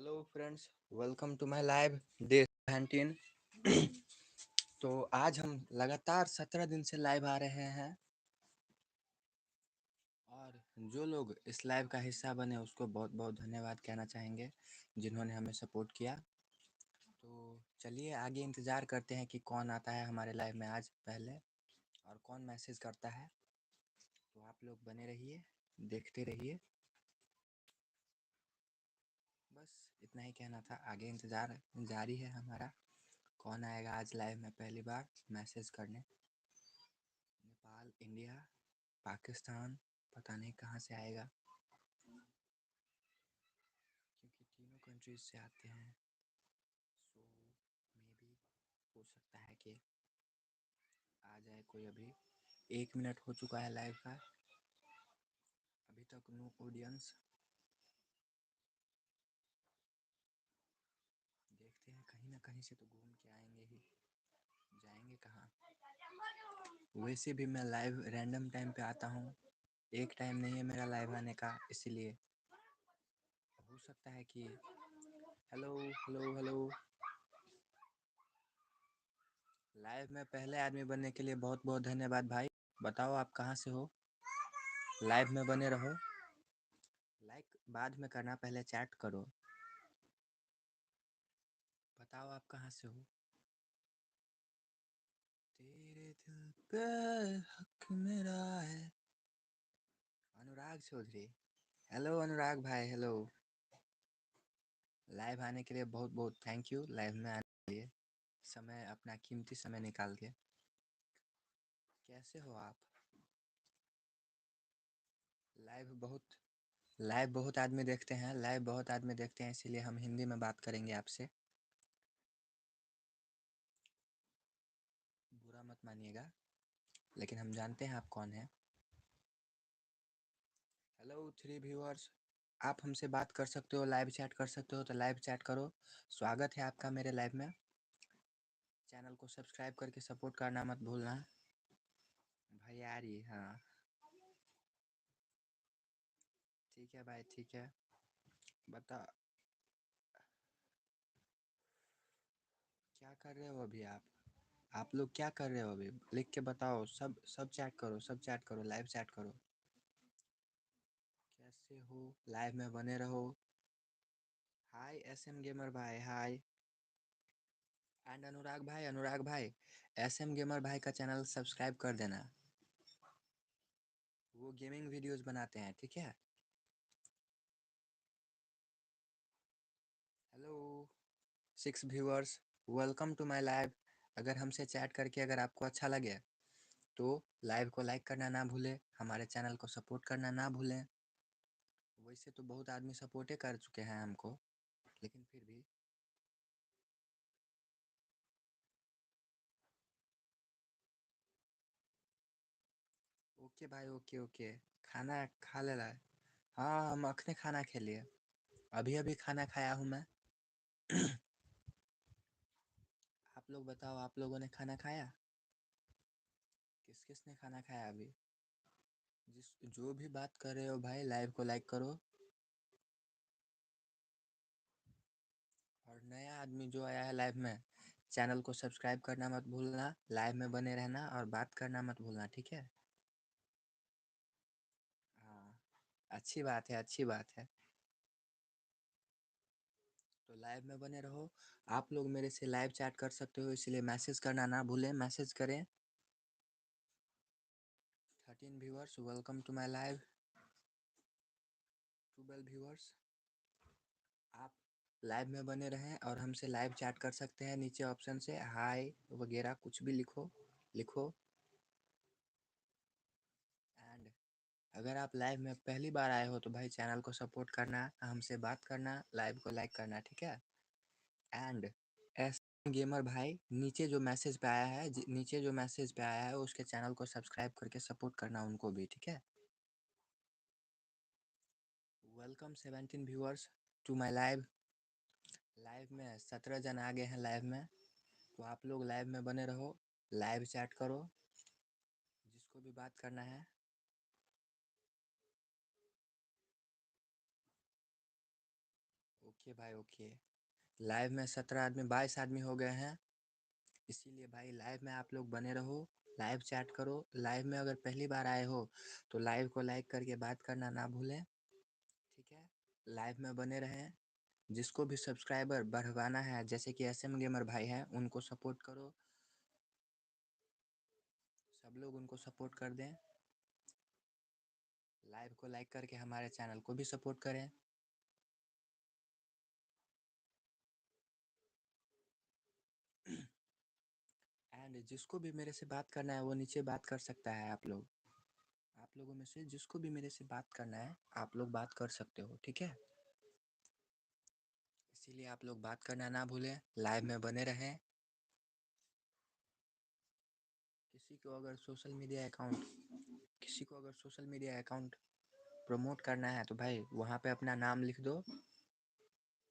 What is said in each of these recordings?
Hello friends, welcome to my live day 17। तो आज हम लगातार 17 दिन से लाइव आ रहे हैं और जो लोग इस लाइव का हिस्सा बने उसको बहुत बहुत धन्यवाद कहना चाहेंगे जिन्होंने हमें सपोर्ट किया। तो चलिए आगे इंतज़ार करते हैं कि कौन आता है हमारे लाइव में आज पहले और कौन मैसेज करता है। तो आप लोग बने रहिए, देखते रहिए। बस इतना ही कहना था, आगे इंतज़ार जारी है हमारा। कौन आएगा आज लाइव में पहली बार मैसेज करने। नेपाल, इंडिया, पाकिस्तान, पता नहीं कहाँ से आएगा क्योंकि तीनों कंट्रीज से आते हैं। सो मे बी हो सकता है कि आ जाए कोई। अभी 1 मिनट हो चुका है लाइव का, अभी तक नो ऑडियंस। देखते हैं, कहीं ना कहीं से तो घूम के आएंगे ही, जाएंगे कहाँ। वैसे भी मैं लाइव रैंडम टाइम पे आता हूँ, एक टाइम नहीं है मेरा लाइव आने का, इसीलिए हो सकता है कि हेलो हेलो हेलो। लाइव में पहले आदमी बनने के लिए बहुत बहुत धन्यवाद भाई। बताओ आप कहाँ से हो, लाइव में बने रहो। लाइक बाद में करना, पहले चैट करो। बताओ आप कहाँ से हो। तेरे दिल पे हक मेरा है। अनुराग चौधरी, हेलो अनुराग भाई, हेलो। लाइव आने के लिए बहुत बहुत थैंक यू, लाइव में आने के लिए समय, अपना कीमती समय निकाल के। कैसे हो आप। लाइव बहुत आदमी देखते हैं, लाइव बहुत आदमी देखते हैं, इसीलिए हम हिंदी में बात करेंगे आपसे। बुरा मत मानिएगा, लेकिन हम जानते हैं आप कौन हैं। हेलो 3 व्यूअर्स, आप हमसे बात कर सकते हो, लाइव चैट कर सकते हो, तो लाइव चैट करो। स्वागत है आपका मेरे लाइव में। चैनल को सब्सक्राइब करके सपोर्ट करना मत भूलना भाई यार। ये हाँ, ठीक है भाई, ठीक है। बता, क्या कर रहे हो अभी आप लोग क्या कर रहे हो अभी, लिख के बताओ। सब सब चैट करो, सब चैट करो, लाइव चैट करो। कैसे हो, लाइव में बने रहो। हाय SM गेमर भाई, हाय। एंड अनुराग भाई SM गेमर भाई का चैनल सब्सक्राइब कर देना। वो गेमिंग वीडियोस बनाते हैं, ठीक है। Hello 6 viewers, welcome to my live. अगर हमसे चैट करके अगर आपको अच्छा लगे तो लाइव को लाइक करना ना भूलें, हमारे चैनल को सपोर्ट करना ना भूलें। वैसे तो बहुत आदमी सपोर्टे कर चुके हैं हमको, लेकिन फिर भी ओके भाई, ओके ओके। खाना खा ले रहा है। हाँ, हम अखने खाना खेलिए, अभी अभी खाना खाया हूँ मैं। आप लोग बताओ, आप लोगों ने खाना खाया। किस किस ने खाना खाया अभी। जिस जो भी बात कर रहे हो भाई, लाइव को लाइक करो। और नया आदमी जो आया है लाइव में, चैनल को सब्सक्राइब करना मत भूलना, लाइव में बने रहना और बात करना मत भूलना, ठीक है। हाँ, अच्छी बात है, अच्छी बात है। तो लाइव में बने रहो। आप लोग मेरे से लाइव चैट कर सकते हो, इसलिए मैसेज करना ना भूलें, मैसेज करें। 13 viewers, welcome to my live. 12 viewers, आप लाइव में बने रहें और हमसे लाइव चैट कर सकते हैं। नीचे ऑप्शन से हाय वगैरह कुछ भी लिखो लिखो। एंड अगर आप लाइव में पहली बार आए हो तो भाई चैनल को सपोर्ट करना, हमसे बात करना, लाइव को लाइक करना, ठीक है। एंड एस गेमर भाई, नीचे जो मैसेज पे आया है, नीचे जो मैसेज पे आया है उसके चैनल को सब्सक्राइब करके सपोर्ट करना उनको भी, ठीक है। Welcome 17 viewers to my live. Live में 17 जन आ गए हैं लाइव में, तो आप लोग लाइव में बने रहो, लाइव चैट करो, जिसको भी बात करना है। ओके भाई ओके। लाइव में 17 आदमी 22 आदमी हो गए हैं, इसीलिए भाई लाइव में आप लोग बने रहो, लाइव चैट करो। लाइव में अगर पहली बार आए हो तो लाइव को लाइक करके बात करना ना भूलें, ठीक है। लाइव में बने रहें। जिसको भी सब्सक्राइबर बढ़वाना है, जैसे कि SM गेमर भाई हैं, उनको सपोर्ट करो, सब लोग उनको सपोर्ट कर दें। लाइव को लाइक करके हमारे चैनल को भी सपोर्ट करें। एंड जिसको भी मेरे से बात करना है वो नीचे बात कर सकता है। आप लोगों में से जिसको भी मेरे से बात करना है आप लोग बात कर सकते हो, ठीक है। इसीलिए आप लोग बात करना ना भूलें, लाइव में बने रहें। किसी को अगर सोशल मीडिया अकाउंट किसी को अगर सोशल मीडिया अकाउंट प्रमोट करना है तो भाई वहाँ पे अपना नाम लिख दो।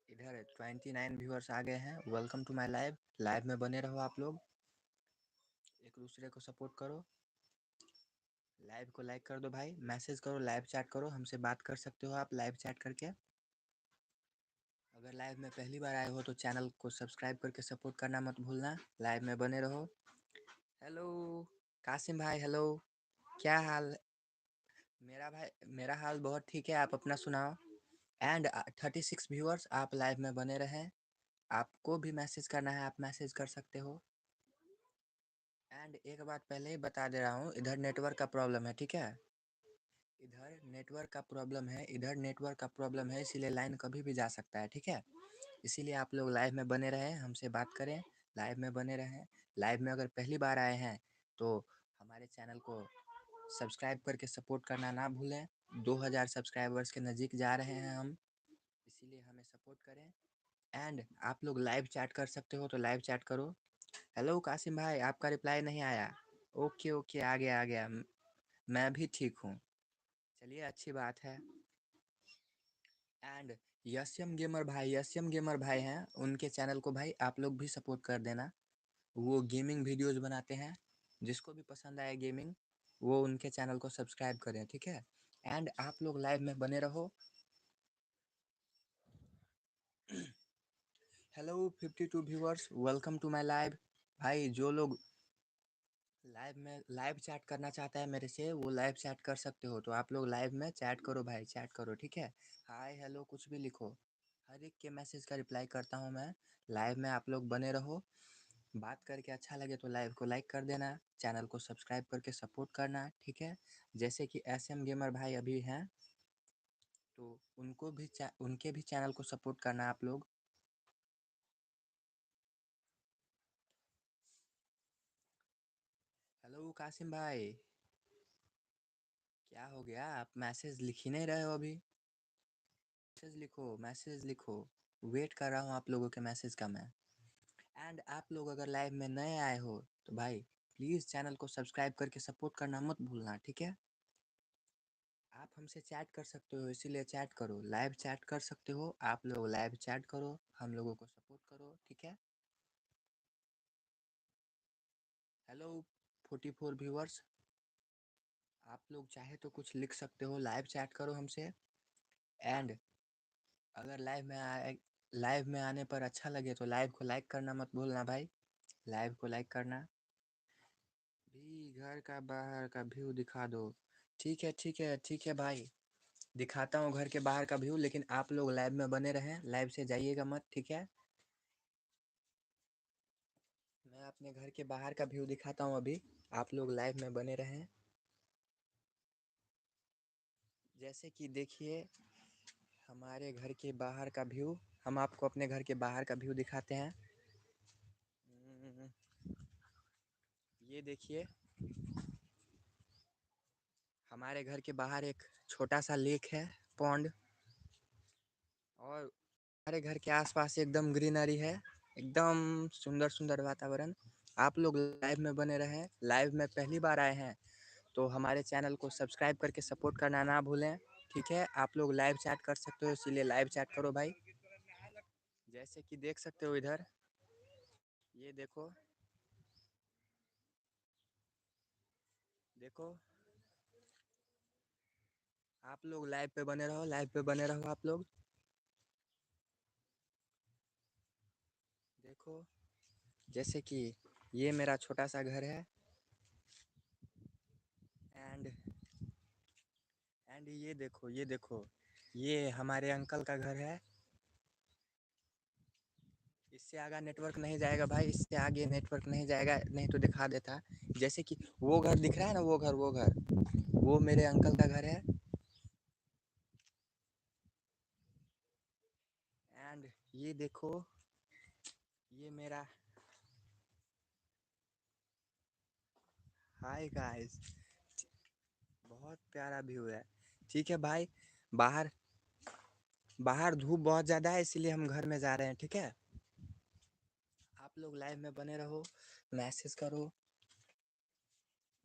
इधर 29 व्यूअर्स आ गए हैं। Welcome to my live. Live में बने रहो आप लोग, एक दूसरे को सपोर्ट करो। लाइव को लाइक कर दो भाई, मैसेज करो, लाइव चैट करो, हमसे बात कर सकते हो आप लाइव चैट करके। अगर लाइव में पहली बार आए हो तो चैनल को सब्सक्राइब करके सपोर्ट करना मत भूलना। लाइव में बने रहो। हेलो कासिम भाई, हेलो, क्या हाल? मेरा हाल बहुत ठीक है, आप अपना सुनाओ। एंड 36 व्यूअर्स आप लाइव में बने रहें। आपको भी मैसेज करना है, आप मैसेज कर सकते हो। एंड एक बात पहले ही बता दे रहा हूँ, इधर नेटवर्क का प्रॉब्लम है, ठीक है। इधर नेटवर्क का प्रॉब्लम है, इसीलिए लाइन कभी भी जा सकता है, ठीक है। इसीलिए आप लोग लाइव में बने रहें, हमसे बात करें, लाइव में बने रहें। लाइव में अगर पहली बार आए हैं तो हमारे चैनल को सब्सक्राइब करके सपोर्ट करना ना भूलें। 2000 सब्सक्राइबर्स के नज़दीक जा रहे हैं हम, इसीलिए हमें सपोर्ट करें। एंड आप लोग लाइव चैट कर सकते हो तो लाइव चैट करो। हेलो कासिम भाई, आपका रिप्लाई नहीं आया। ओके ओके, आ गया आ गया। मैं भी ठीक हूँ, चलिए अच्छी बात है। एंड यस एम गेमर भाई हैं, उनके चैनल को भाई आप लोग भी सपोर्ट कर देना। वो गेमिंग वीडियोस बनाते हैं, जिसको भी पसंद आए गेमिंग वो उनके चैनल को सब्सक्राइब करें, ठीक है। एंड आप लोग लाइव में बने रहो। Hello 52 viewers, welcome to my live. भाई जो लोग लाइव में लाइव चैट करना चाहता है मेरे से, वो लाइव चैट कर सकते हो। तो आप लोग लाइव में चैट करो भाई, चैट करो, ठीक है। हाय हेलो कुछ भी लिखो, हर एक के मैसेज का रिप्लाई करता हूँ मैं। लाइव में आप लोग बने रहो। बात करके अच्छा लगे तो लाइव को लाइक कर देना, चैनल को सब्सक्राइब करके सपोर्ट करना, ठीक है। जैसे कि SM गेमर भाई अभी हैं, तो उनके भी चैनल को सपोर्ट करना आप लोग। हेलो कासिम भाई, क्या हो गया? आप मैसेज लिख ही नहीं रहे हो अभी। मैसेज लिखो, वेट कर रहा हूँ आप लोगों के मैसेज का मैं। एंड आप लोग अगर लाइव में नए आए हो तो भाई प्लीज़ चैनल को सब्सक्राइब करके सपोर्ट करना मत भूलना, ठीक है। आप हमसे चैट कर सकते हो, इसीलिए चैट करो, लाइव चैट कर सकते हो आप लोग, लाइव चैट करो, हम लोगों को सपोर्ट करो, ठीक है। हेलो 44 व्यूअर्स, आप लोग चाहे तो कुछ लिख सकते हो, लाइव चैट करो हमसे। एंड अगर लाइव में आने पर अच्छा लगे तो लाइव को लाइक करना मत भूलना भाई, लाइव को लाइक करना भी। घर का बाहर का व्यू दिखा दो। ठीक है ठीक है ठीक है भाई, दिखाता हूँ घर के बाहर का व्यू, लेकिन आप लोग लाइव में बने रहें, लाइव से जाइएगा मत, ठीक है। मैं अपने घर के बाहर का व्यू दिखाता हूँ अभी, आप लोग लाइव में बने रहें। जैसे कि देखिए हमारे घर के बाहर का व्यू, हम आपको अपने घर के बाहर का व्यू दिखाते हैं। ये देखिए हमारे घर के बाहर एक छोटा सा लेक है, पॉन्ड। और हमारे घर के आसपास एकदम ग्रीनरी है, एकदम सुंदर सुंदर वातावरण। आप लोग लाइव में बने रहें। लाइव में पहली बार आए हैं तो हमारे चैनल को सब्सक्राइब करके सपोर्ट करना ना भूलें, ठीक है। आप लोग लाइव चैट कर सकते हो, इसीलिए लाइव चैट करो भाई। जैसे कि देख सकते हो इधर, ये देखो देखो, आप लोग लाइव पे बने रहो, लाइव पे बने रहो आप लोग। देखो, जैसे कि ये मेरा छोटा सा घर है। एंड एंड ये देखो ये हमारे अंकल का घर है। इससे आगे नेटवर्क नहीं जाएगा भाई, इससे आगे नेटवर्क नहीं जाएगा, नहीं तो दिखा देता। जैसे कि वो घर दिख रहा है ना, वो घर वो मेरे अंकल का घर है। एंड ये देखो, ये मेरा। हाय गाइस, बहुत प्यारा व्यू है। ठीक है भाई, बाहर बाहर धूप बहुत ज़्यादा है, इसीलिए हम घर में जा रहे हैं। ठीक है, आप लोग लाइव में बने रहो, मैसेज करो,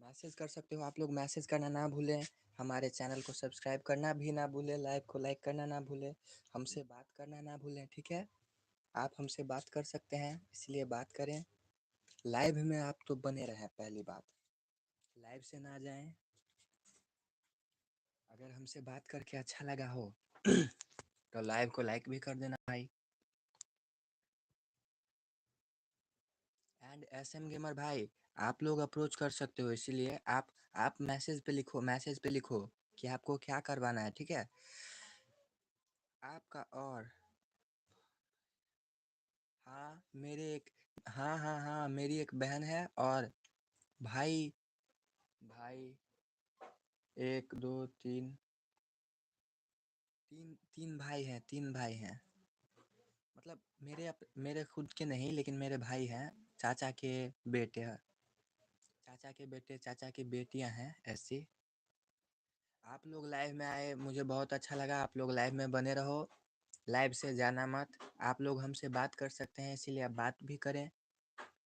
मैसेज कर सकते हो आप लोग, मैसेज करना ना भूलें। हमारे चैनल को सब्सक्राइब करना भी ना भूलें, लाइव को लाइक करना ना भूलें, हमसे बात करना ना भूलें। ठीक है, आप हमसे बात कर सकते हैं, इसलिए बात करें। लाइव में आप तो बने रहें, पहली बात लाइव से ना जाएं। अगर हमसे बात करके अच्छा लगा हो तो लाइव को लाइक भी कर देना भाई। एंड SM गेमर भाई, आप लोग अप्रोच कर सकते हो, इसीलिए आप मैसेज पे लिखो कि आपको क्या करवाना है। ठीक है, आपका। और हाँ, मेरी एक बहन है। और भाई भाई 1 2 3 तीन भाई हैं। मतलब मेरे खुद के नहीं, लेकिन मेरे भाई हैं, चाचा के बेटे हैं, चाचा के बेटे, चाचा की बेटियां हैं ऐसी। आप लोग लाइव में आए, मुझे बहुत अच्छा लगा। आप लोग लाइव में बने रहो, लाइव से जाना मत। आप लोग हमसे बात कर सकते हैं, इसीलिए आप बात भी करें।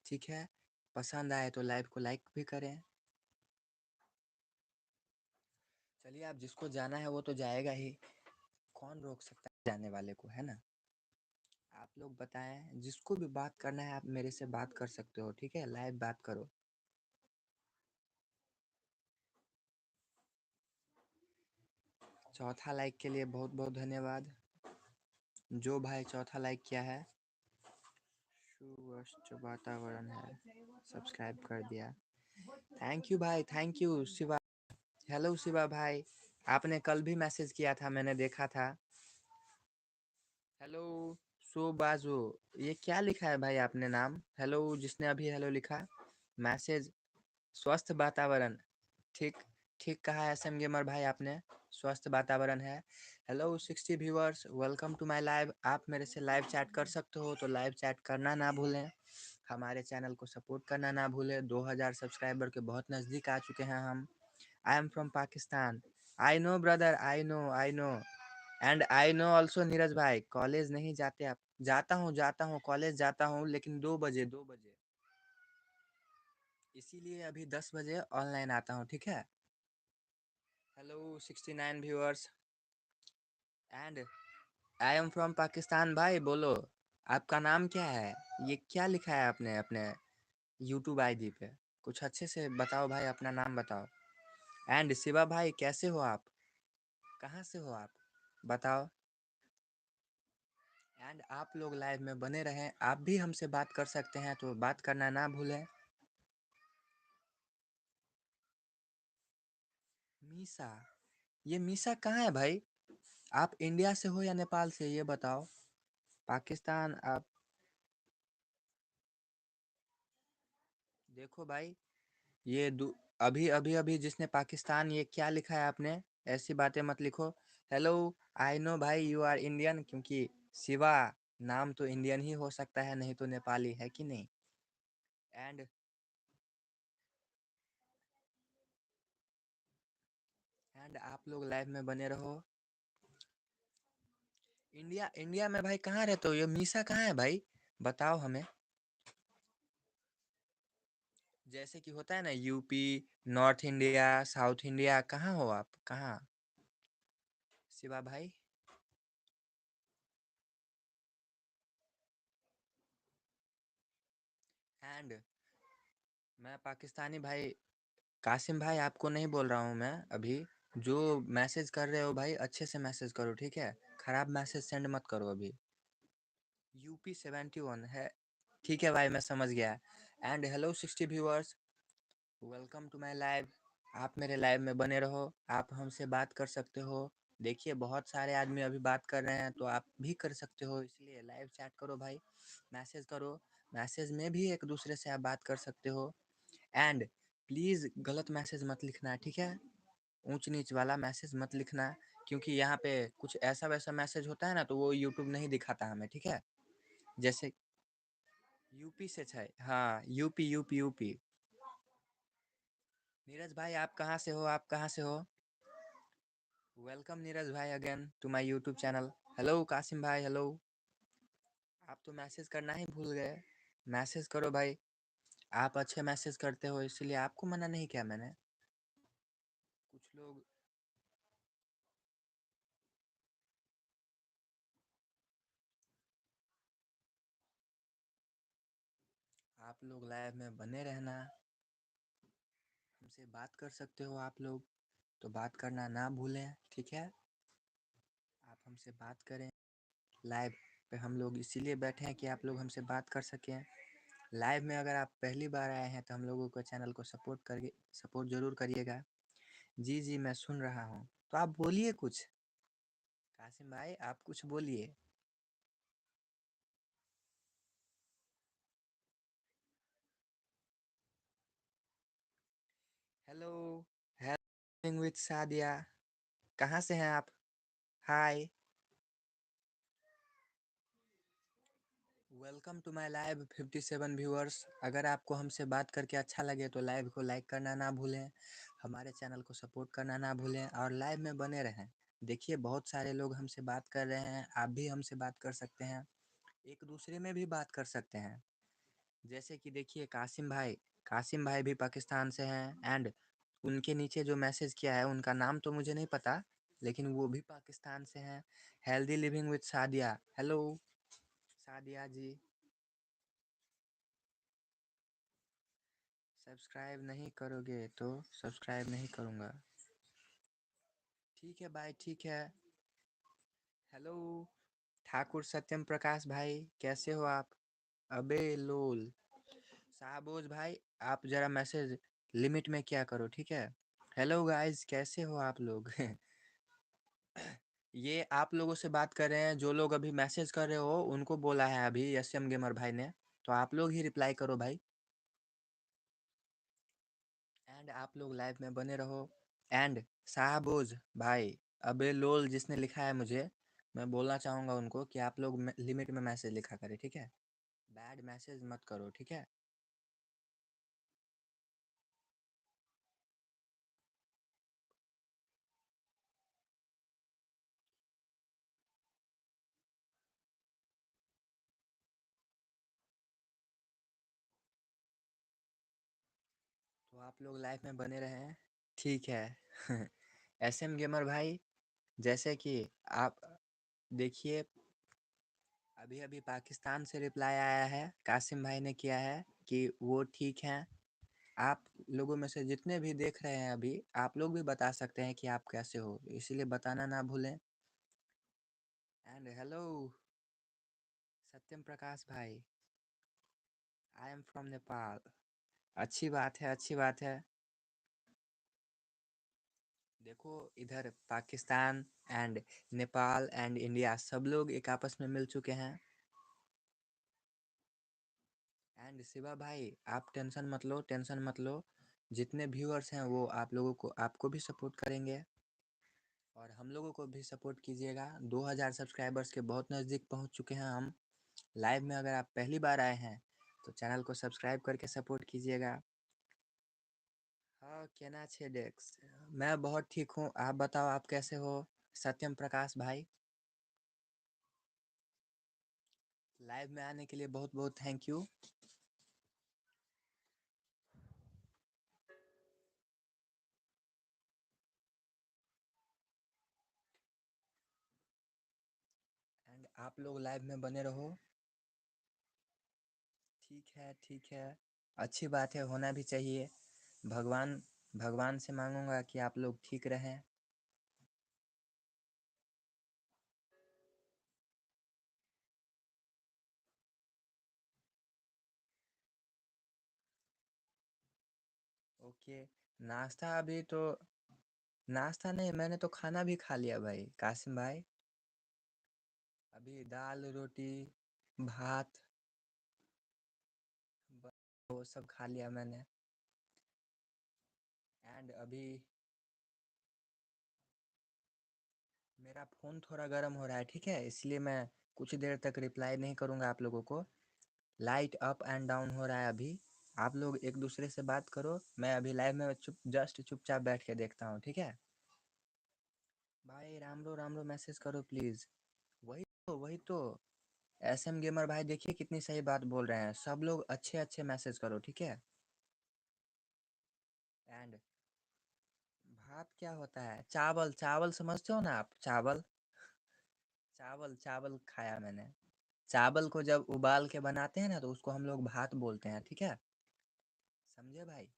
ठीक है, पसंद आए तो लाइव को लाइक भी करें। चलिए, आप जिसको जाना है वो तो जाएगा ही, कौन रोक सकता है जाने वाले को, है ना। आप लोग बताएं, जिसको भी बात करना है आप मेरे से बात कर सकते हो। ठीक है, लाइव बात करो। चौथा लाइक के लिए बहुत बहुत धन्यवाद। जो भाई चौथा लाइक किया है, सुवस्थ वातावरण है, सब्सक्राइब कर दिया। थैंक यू भाई, thank you Shiva. Hello Shiva भाई, आपने कल भी मैसेज किया था, मैंने देखा था। हेलो सो बाजू, ये क्या लिखा है भाई आपने नाम? हेलो, जिसने अभी हेलो लिखा, मैसेज स्वस्थ वातावरण। ठीक ठीक कहा है SM गेमर भाई आपने, स्वस्थ वातावरण है। Hello 60 viewers, welcome to my live. आप मेरे से लाइव चैट कर सकते हो, तो लाइव चैट करना ना भूलें। हमारे चैनल को सपोर्ट करना ना भूलें। 2000 सब्सक्राइबर के बहुत नज़दीक आ चुके हैं हम। I am from Pakistan. I know brother, I know and I know also Neeraj भाई, कॉलेज नहीं जाते आप? जाता हूँ कॉलेज जाता हूँ, लेकिन 2 बजे, इसीलिए अभी 10 बजे ऑनलाइन आता हूँ। ठीक है। Hello 69 viewers, and I am from Pakistan. भाई बोलो, आपका नाम क्या है? ये क्या लिखा है आपने अपने यूट्यूब ID पे? कुछ अच्छे से बताओ भाई, अपना नाम बताओ। एंड शिवा भाई, कैसे हो आप? कहाँ से हो आप, बताओ। एंड आप लोग लाइव में बने रहें, आप भी हमसे बात कर सकते हैं, तो बात करना ना भूलें। मीसा, ये मीसा कहाँ है भाई? आप इंडिया से हो या नेपाल से, ये बताओ। पाकिस्तान आप, देखो भाई, ये अभी अभी अभी जिसने पाकिस्तान, ये क्या लिखा है आपने? ऐसी बातें मत लिखो। हेलो, आई नो भाई यू आर इंडियन, क्योंकि शिवा नाम तो इंडियन ही हो सकता है, नहीं तो नेपाली, है कि नहीं। एंड आप लोग लाइव में बने रहो। इंडिया इंडिया में भाई कहाँ रहते हो? ये मीसा कहाँ है भाई, बताओ हमें। जैसे कि होता है ना, UP, north India, south India, कहाँ हो आप, कहाँ? शिवा भाई, एंड मैं पाकिस्तानी भाई, कासिम भाई आपको नहीं बोल रहा हूँ मैं अभी। जो मैसेज कर रहे हो भाई, अच्छे से मैसेज करो, ठीक है। खराब मैसेज सेंड मत करो अभी। UP 71 है। ठीक है भाई, मैं समझ गया। And hello 60 viewers, welcome to my live. आप मेरे लाइव में बने रहो, आप हमसे बात कर सकते हो। देखिए बहुत सारे आदमी अभी बात कर रहे हैं, तो आप भी कर सकते हो, इसलिए लाइव चैट करो भाई, मैसेज करो। मैसेज में भी एक दूसरे से आप बात कर सकते हो। एंड प्लीज़ गलत मैसेज मत लिखना, ठीक है? ऊंच नीच वाला मैसेज मत लिखना, क्योंकि यहाँ पे कुछ ऐसा वैसा मैसेज होता है ना, तो वो यूट्यूब नहीं दिखाता हमें, ठीक है? जैसे यूपी से है, हाँ यूपी यूपी यूपी। नीरज भाई आप कहाँ से हो, आप कहाँ से हो? वेलकम नीरज भाई again to my YouTube channel. Hello Kasim भाई, हेलो। आप तो मैसेज करना ही भूल गए, मैसेज करो भाई। आप अच्छे मैसेज करते हो, इसलिए आपको मना नहीं किया मैंने। कुछ लोग, आप लोग लाइव में बने रहना, हमसे बात कर सकते हो आप लोग, तो बात करना ना भूलें, ठीक है? आप हमसे बात करें। लाइव पे हम लोग इसीलिए बैठे हैं कि आप लोग हमसे बात कर सकें। लाइव में अगर आप पहली बार आए हैं तो हम लोगों को चैनल को सपोर्ट ज़रूर करिएगा। जी जी मैं सुन रहा हूँ, तो आप बोलिए कुछ। कासिम भाई आप कुछ बोलिए। हेलो, हेलो विद सादिया, कहाँ से हैं आप? Hi, welcome to my live 57 viewers. अगर आपको हमसे बात करके अच्छा लगे तो लाइव को लाइक करना ना भूलें, हमारे चैनल को सपोर्ट करना ना भूलें और लाइव में बने रहें। देखिए बहुत सारे लोग हमसे बात कर रहे हैं, आप भी हमसे बात कर सकते हैं, एक दूसरे में भी बात कर सकते हैं। जैसे कि देखिए कासिम भाई भी पाकिस्तान से हैं। एंड उनके नीचे जो मैसेज किया है उनका नाम तो मुझे नहीं पता, लेकिन वो भी पाकिस्तान से हैं। Healthy living with Sadia, hello Sadia ji. Subscribe नहीं करोगे तो सब्सक्राइब नहीं करूँगा। ठीक है भाई, ठीक है। हेलो ठाकुर सत्यम प्रकाश भाई, कैसे हो आप? अबे लोल शाहबोज भाई, आप ज़रा मैसेज लिमिट में क्या करो, ठीक है? हेलो गाइस, कैसे हो आप लोग? ये आप लोगों से बात कर रहे हैं, जो लोग अभी मैसेज कर रहे हो उनको बोला है अभी एस एम गेमर भाई ने, तो आप लोग ही रिप्लाई करो भाई। एंड आप लोग लाइव में बने रहो। एंड शाहबोज भाई, अबे लोल जिसने लिखा है मुझे, मैं बोलना चाहूँगा उनको कि आप लोग लिमिट में मैसेज लिखा करें, ठीक है? बैड मैसेज मत करो, ठीक है? तो आप लोग लाइव में बने रहें, ठीक है? एस एम गेमर भाई, जैसे कि आप देखिए, अभी अभी पाकिस्तान से रिप्लाई आया है, कासिम भाई ने किया है कि वो ठीक हैं। आप लोगों में से जितने भी देख रहे हैं अभी, आप लोग भी बता सकते हैं कि आप कैसे हो, इसीलिए बताना ना भूलें। एंड हेलो सत्यम प्रकाश भाई, आई एम फ्रॉम नेपाल। अच्छी बात है, अच्छी बात है। देखो इधर Pakistan and Nepal and India सब लोग एक आपस में मिल चुके हैं। एंड शिवा भाई आप टेंशन मत लो, टेंशन मत लो, जितने व्यूअर्स हैं वो आप लोगों को, आपको भी सपोर्ट करेंगे और हम लोगों को भी सपोर्ट कीजिएगा। 2000 सब्सक्राइबर्स के बहुत नज़दीक पहुंच चुके हैं हम। लाइव में अगर आप पहली बार आए हैं तो चैनल को सब्सक्राइब करके सपोर्ट कीजिएगा। हाँ केना छे डेक्स, मैं बहुत ठीक हूँ, आप बताओ आप कैसे हो? सत्यम प्रकाश भाई, लाइव में आने के लिए बहुत बहुत थैंक यू। एंड आप लोग लाइव में बने रहो। ठीक है, ठीक है, अच्छी बात है, होना भी चाहिए। भगवान भगवान से मांगूंगा कि आप लोग ठीक रहें। ओके। नाश्ता अभी तो नाश्ता नहीं, मैंने तो खाना भी खा लिया भाई कासिम भाई। अभी दाल रोटी भात वो सब खा लिया मैंने। एंड अभी मेरा फ़ोन थोड़ा गर्म हो रहा है, ठीक है, इसलिए मैं कुछ देर तक रिप्लाई नहीं करूँगा आप लोगों को। लाइट अप एंड डाउन हो रहा है अभी। आप लोग एक दूसरे से बात करो, मैं अभी लाइव में चुपचाप बैठ के देखता हूँ, ठीक है। भाई राम रो मैसेज करो प्लीज़। वही तो एस एम गेमर भाई देखिए कितनी सही बात बोल रहे हैं, सब लोग अच्छे अच्छे मैसेज करो, ठीक है। एंड भात क्या होता है? चावल, चावल समझते हो ना आप? चावल चावल चावल खाया मैंने। चावल को जब उबाल के बनाते हैं ना तो उसको हम लोग भात बोलते हैं, ठीक है, समझे भाई।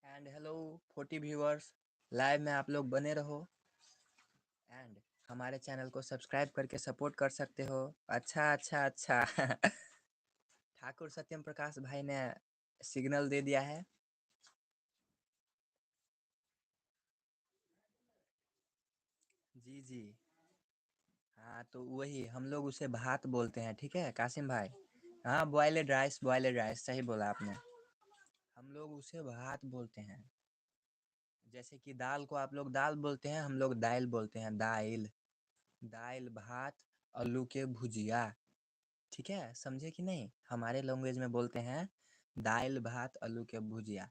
एंड हेलो 40 व्यूअर्स, लाइव में आप लोग बने रहो एंड हमारे चैनल को सब्सक्राइब करके सपोर्ट कर सकते हो। अच्छा अच्छा अच्छा ठाकुर सत्यम प्रकाश भाई ने सिग्नल दे दिया है। जी जी। हाँ तो वही हम लोग उसे भात बोलते हैं, ठीक है कासिम भाई। हाँ बॉयलेड राइस सही बोला आपने। हम लोग उसे भात बोलते हैं। जैसे कि दाल को आप लोग दाल बोलते हैं, हम लोग दाइल बोलते हैं, दाइल। दाइल भात आलू के भुजिया, ठीक है, समझे कि नहीं, हमारे लैंग्वेज में बोलते हैं दाइल भात आलू के भुजिया।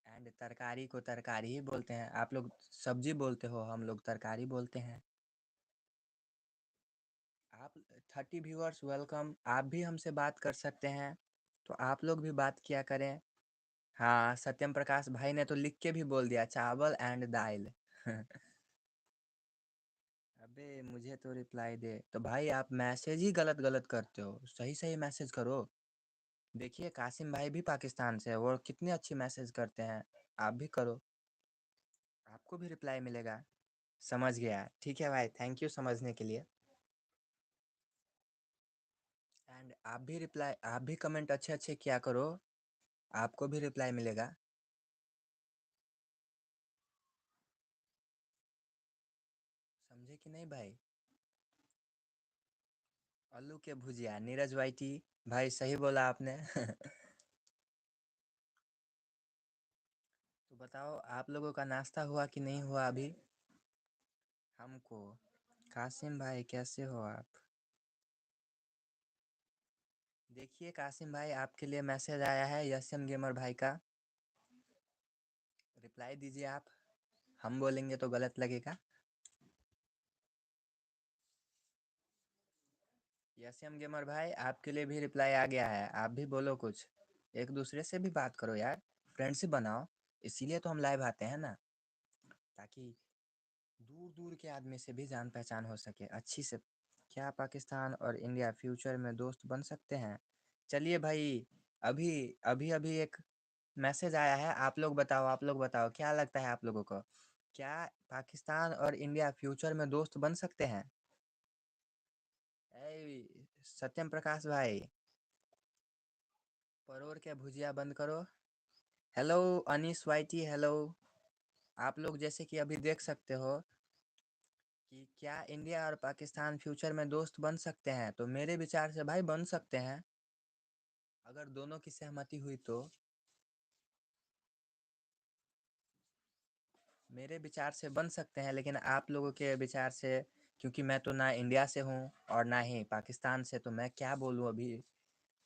एंड तरकारी को तरकारी ही बोलते हैं, आप लोग सब्जी बोलते हो, हम लोग तरकारी बोलते हैं। आप 30 व्यूअर्स वेलकम, आप भी हमसे बात कर सकते हैं, तो आप लोग भी बात किया करें। हाँ सत्यम प्रकाश भाई ने तो लिख के भी बोल दिया चावल एंड दाल अबे मुझे तो रिप्लाई दे तो भाई, आप मैसेज ही गलत गलत करते हो, सही सही मैसेज करो। देखिए कासिम भाई भी पाकिस्तान से है, वो कितनी अच्छी मैसेज करते हैं, आप भी करो, आपको भी रिप्लाई मिलेगा। समझ गया, ठीक है भाई, थैंक यू समझने के लिए। एंड आप भी कमेंट अच्छे अच्छे किया करो, आपको भी रिप्लाई मिलेगा। समझे कि नहीं भाई। आलू के भुजिया, नीरज वाईटी भाई सही बोला आपने तो बताओ आप लोगों का नाश्ता हुआ कि नहीं हुआ अभी? हमको कासिम भाई कैसे हो आप? देखिए कासिम भाई आपके लिए मैसेज आया है यशम गेमर भाई का, रिप्लाई दीजिए आप, हम बोलेंगे तो गलत लगेगा। यशम गेमर भाई आपके लिए भी रिप्लाई आ गया है, आप भी बोलो कुछ, एक दूसरे से भी बात करो यार, फ्रेंडशिप बनाओ, इसीलिए तो हम लाइव आते हैं ना, ताकि दूर दूर के आदमी से भी जान पहचान हो सके अच्छी से। क्या पाकिस्तान और इंडिया फ्यूचर में दोस्त बन सकते हैं? चलिए भाई, अभी अभी अभी एक मैसेज आया है, आप लोग बताओ क्या लगता है आप लोगों को, क्या पाकिस्तान और इंडिया फ्यूचर में दोस्त बन सकते हैं? सत्यम प्रकाश भाई, परोर के भुजिया बंद करो। Hello Anees YT, hello. आप लोग जैसे कि अभी देख सकते हो कि क्या इंडिया और पाकिस्तान फ्यूचर में दोस्त बन सकते हैं, तो मेरे विचार से भाई बन सकते हैं, अगर दोनों की सहमति हुई तो। मेरे विचार से बन सकते हैं, लेकिन आप लोगों के विचार से, क्योंकि मैं तो ना इंडिया से हूँ और ना ही पाकिस्तान से, तो मैं क्या बोलूँ अभी।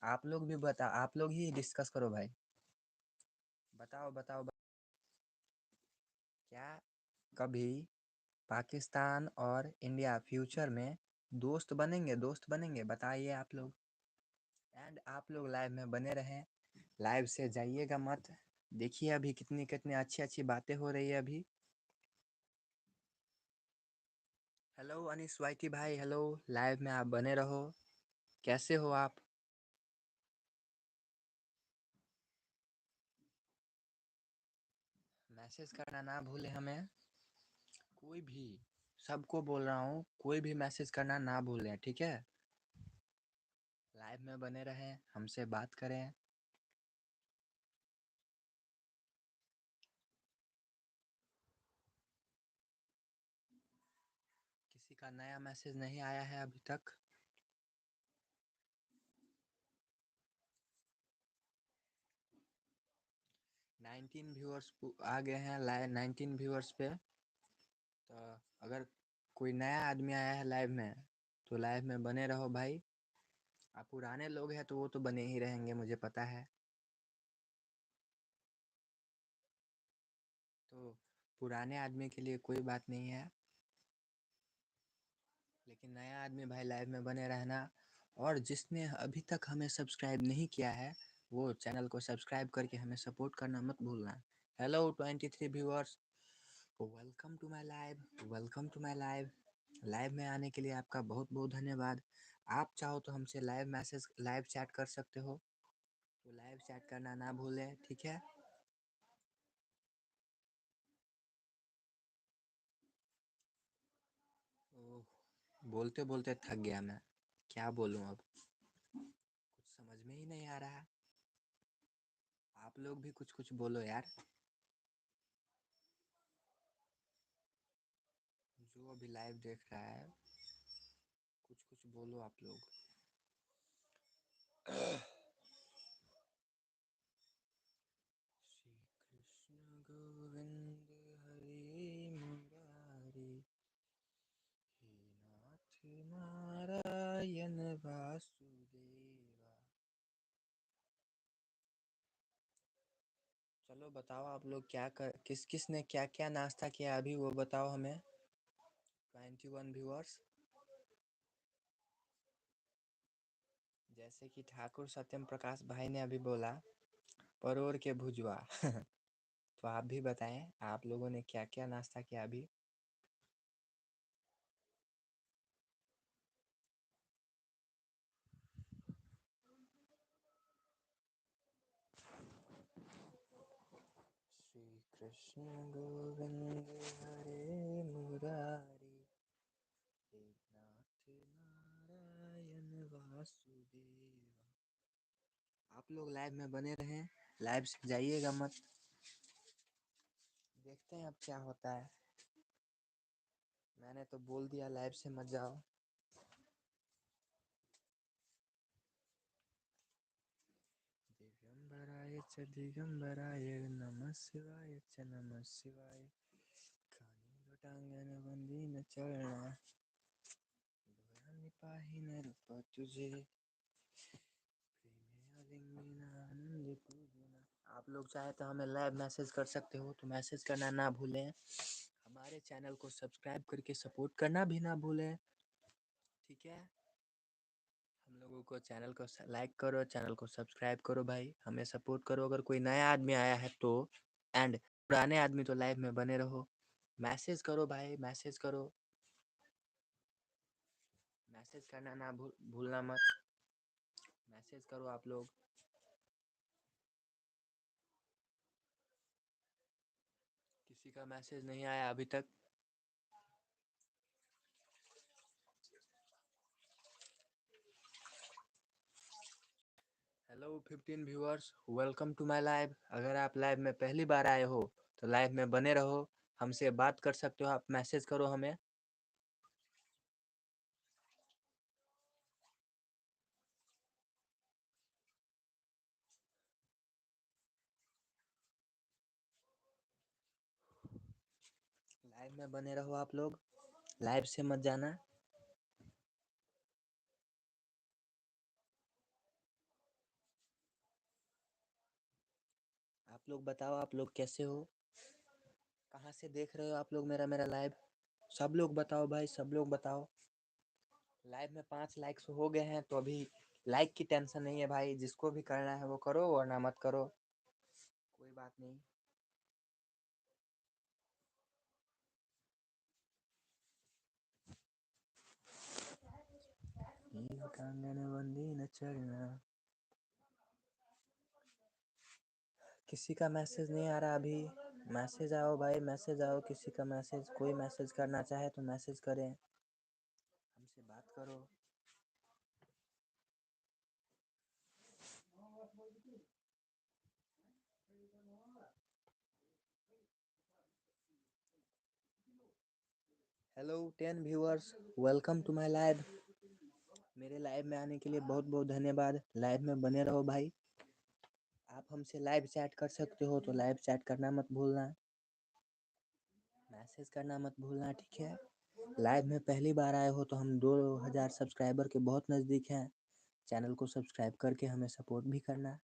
आप लोग भी आप लोग ही डिस्कस करो भाई, बताओ बताओ क्या कभी पाकिस्तान और इंडिया फ्यूचर में दोस्त बनेंगे, बताइए आप लोग। एंड आप लोग लाइव में बने रहें, लाइव से जाइएगा मत, देखिए अभी कितनी कितनी अच्छी अच्छी बातें हो रही है अभी। हेलो अनिस वाईटी भाई, हेलो, लाइव में आप बने रहो, कैसे हो आप? मैसेज करना ना भूले हमें, कोई भी, सबको बोल रहा हूँ कोई भी मैसेज करना ना भूलें, ठीक है। लाइव में बने रहें, हमसे बात करें। का नया मैसेज नहीं आया है अभी तक। नाइनटीन व्यूअर्स आ गए हैं, 19 व्यूअर्स पे। तो अगर कोई नया आदमी आया है लाइव में तो लाइव में बने रहो भाई। आप पुराने लोग हैं तो वो तो बने ही रहेंगे, मुझे पता है। तो पुराने आदमी के लिए कोई बात नहीं है, लेकिन नया आदमी भाई लाइव में बने रहना। और जिसने अभी तक हमें सब्सक्राइब नहीं किया है वो चैनल को सब्सक्राइब करके हमें सपोर्ट करना मत भूलना। Hello 23 viewers, welcome to my live, welcome to my live. Live में आने के लिए आपका बहुत बहुत धन्यवाद। आप चाहो तो हमसे लाइव मैसेज, लाइव चैट कर सकते हो, तो लाइव चैट करना ना भूलें, ठीक है। ओह, बोलते बोलते थक गया मैं, क्या बोलूं अब, कुछ समझ में ही नहीं आ रहा। आप लोग भी कुछ कुछ बोलो यार, जो अभी लाइव देख रहा है कुछ कुछ बोलो आप लोग। श्री कृष्ण गोविंद हरि मुरारी, हे नाथ नारायण वासुदेवा। चलो बताओ आप लोग क्या कर, किस किस ने क्या क्या नाश्ता किया अभी वो बताओ हमें। 21 व्यूअर्स। जैसे कि ठाकुर सत्यम प्रकाश भाई ने अभी बोला, परोर के भुजवा। तो आप भी बताएं आप लोगों ने क्या क्या नाश्ता किया अभी। श्री कृष्ण गोविंद हरे मुरारी, हे नाथ नारायण वासुदेवा। आप लोग लाइव में बने रहें, लाइव से जाइएगा मत। देखते हैं अब क्या होता है। मैंने तो बोल दिया लाइव से मत जाओ। दिगंबराय च दिगंबराय नमः शिवाय च नमः शिवाय। कानी लोटांगन वंदी न चढ़ना, पाही न रूप तुझे, आप लोग चाहे तो हमें लाइव मैसेज कर सकते हो, तो मैसेज करना ना भूलें। हमारे चैनल को सब्सक्राइब करके सपोर्ट करना भी ना भूलें, ठीक है। हम लोगों को चैनल को लाइक करो, चैनल को सब्सक्राइब करो भाई, हमें सपोर्ट करो। अगर कोई नया आदमी आया है तो, एंड पुराने आदमी तो लाइव में बने रहो। मैसेज करो भाई, मैसेज करो, मैसेज करना ना भूलना मत। मैसेज करो आप लोग। किसी का मैसेज नहीं आया अभी तक। Hello 15 viewers, welcome to my live. अगर आप लाइव में पहली बार आए हो तो लाइव में बने रहो, हमसे बात कर सकते हो, आप मैसेज करो हमें। लाइव में बने रहो आप लोग, लाइव से मत जाना। आप लोग बताओ आप लोग कैसे हो, कहाँ से देख रहे हो आप लोग मेरा मेरा लाइव। सब लोग बताओ भाई, सब लोग बताओ। लाइव में 5 लाइक्स हो गए हैं तो अभी लाइक की टेंशन नहीं है भाई, जिसको भी करना है वो करो वरना मत करो, कोई बात नहीं। कंगन बंदी न चढ़ना, किसी का मैसेज नहीं आ रहा अभी। मैसेज आओ भाई, मैसेज आओ, किसी का मैसेज, कोई मैसेज करना चाहे तो मैसेज करें, हमसे बात करो। Hello 10 viewers, welcome to my live. मेरे लाइव में आने के लिए बहुत बहुत धन्यवाद। लाइव में बने रहो भाई। आप हमसे लाइव चैट कर सकते हो तो लाइव चैट करना मत भूलना, मैसेज करना मत भूलना, ठीक है। लाइव में पहली बार आए हो तो हम 2000 सब्सक्राइबर के बहुत नज़दीक हैं। चैनल को सब्सक्राइब करके हमें सपोर्ट भी करना।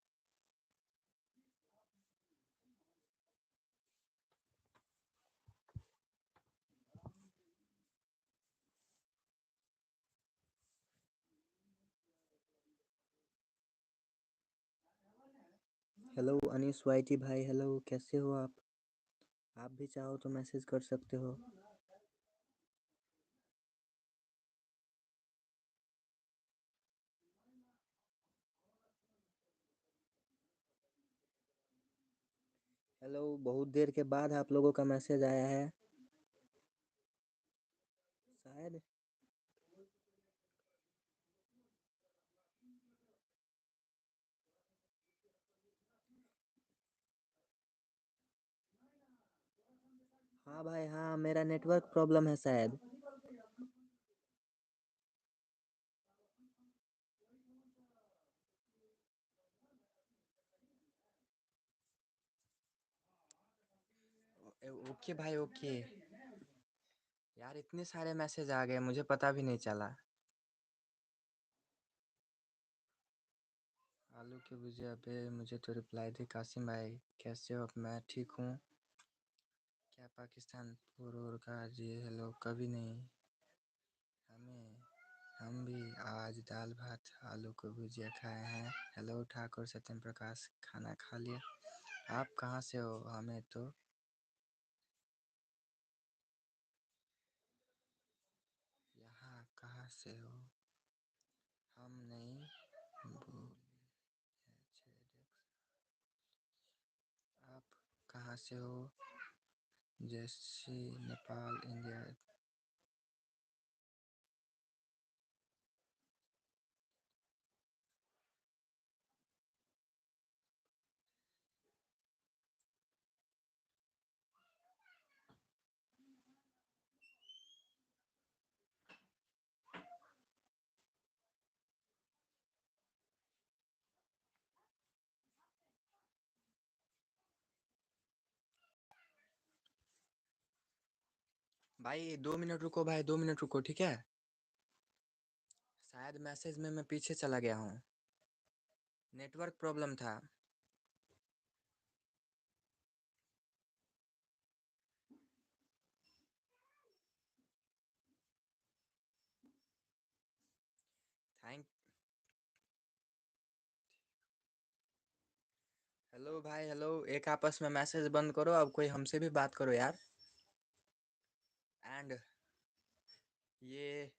हेलो अनीस वाईटी भाई, हेलो, कैसे हो आप भी चाहो तो मैसेज कर सकते हो। हेलो, बहुत देर के बाद आप लोगों का मैसेज आया है शायद। हाँ भाई, हाँ, मेरा नेटवर्क प्रॉब्लम है शायद। ओके भाई, ओके। यार इतने सारे मैसेज आ गए, मुझे पता भी नहीं चला। आलू की भुजिया पे मुझे तो रिप्लाई दे कासिम भाई, कैसे हो? मैं ठीक हूँ। क्या पाकिस्तान पूर्व का जी? हेलो, कभी नहीं। हमें हम भी आज दाल भात आलू की भुजिया खाए हैं। हेलो ठाकुर सत्यम प्रकाश, खाना खा लिया? आप कहाँ से हो? हमें तो यहाँ कहाँ से हो हम नहीं भूल। आप कहाँ से हो? जैसे नेपाल, इंडिया। भाई 2 मिनट रुको, भाई 2 मिनट रुको, ठीक है। शायद मैसेज में मैं पीछे चला गया हूँ, नेटवर्क प्रॉब्लम था। थैंक हेलो भाई, हेलो, एक आपस में मैसेज बंद करो, अब कोई हमसे भी बात करो यार। एंड ये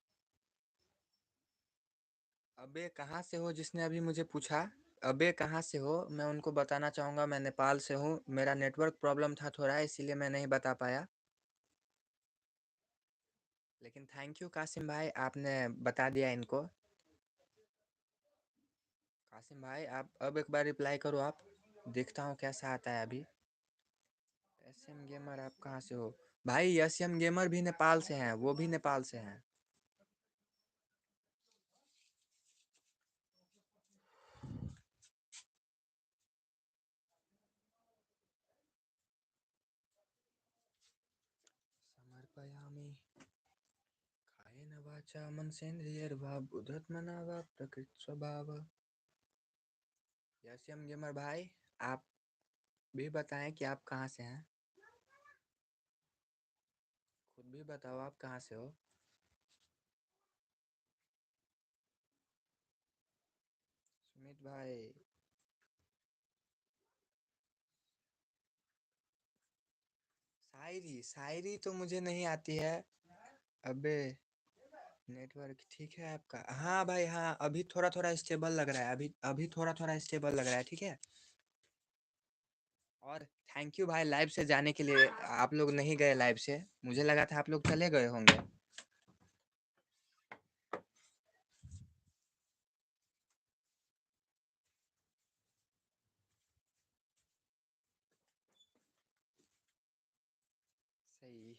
अबे कहाँ से हो जिसने अभी मुझे पूछा, अबे कहाँ से हो, मैं उनको बताना चाहूँगा मैं नेपाल से हूँ। मेरा नेटवर्क प्रॉब्लम था थोड़ा, इसीलिए मैं नहीं बता पाया। लेकिन थैंक यू कासिम भाई, आपने बता दिया इनको। कासिम भाई आप अब एक बार रिप्लाई करो आप, देखता हूँ कैसा आता है अभी। एस एम गेमर, आप कहाँ से हो? भाई एस एम गेमर भी नेपाल से हैं, वो भी नेपाल से हैं। समर्पयामि कायेन वाचा मनसेन्द्रियैर्वा बुद्ध्यात्मना वा प्रकृति स्वभाव। एस एम गेमर भाई, आप भी बताएं कि आप कहाँ से हैं, खुद भी बताओ आप कहाँ से हो। सुमित भाई, शायरी शायरी तो मुझे नहीं आती है। अबे नेटवर्क ठीक है आपका? हाँ भाई, हाँ, अभी थोड़ा थोड़ा स्टेबल लग रहा है, अभी अभी थोड़ा थोड़ा स्टेबल लग रहा है, ठीक है। और थैंक यू भाई लाइव से जाने के लिए। आप लोग नहीं गए लाइव से, मुझे लगा था आप लोग चले गए होंगे। सही।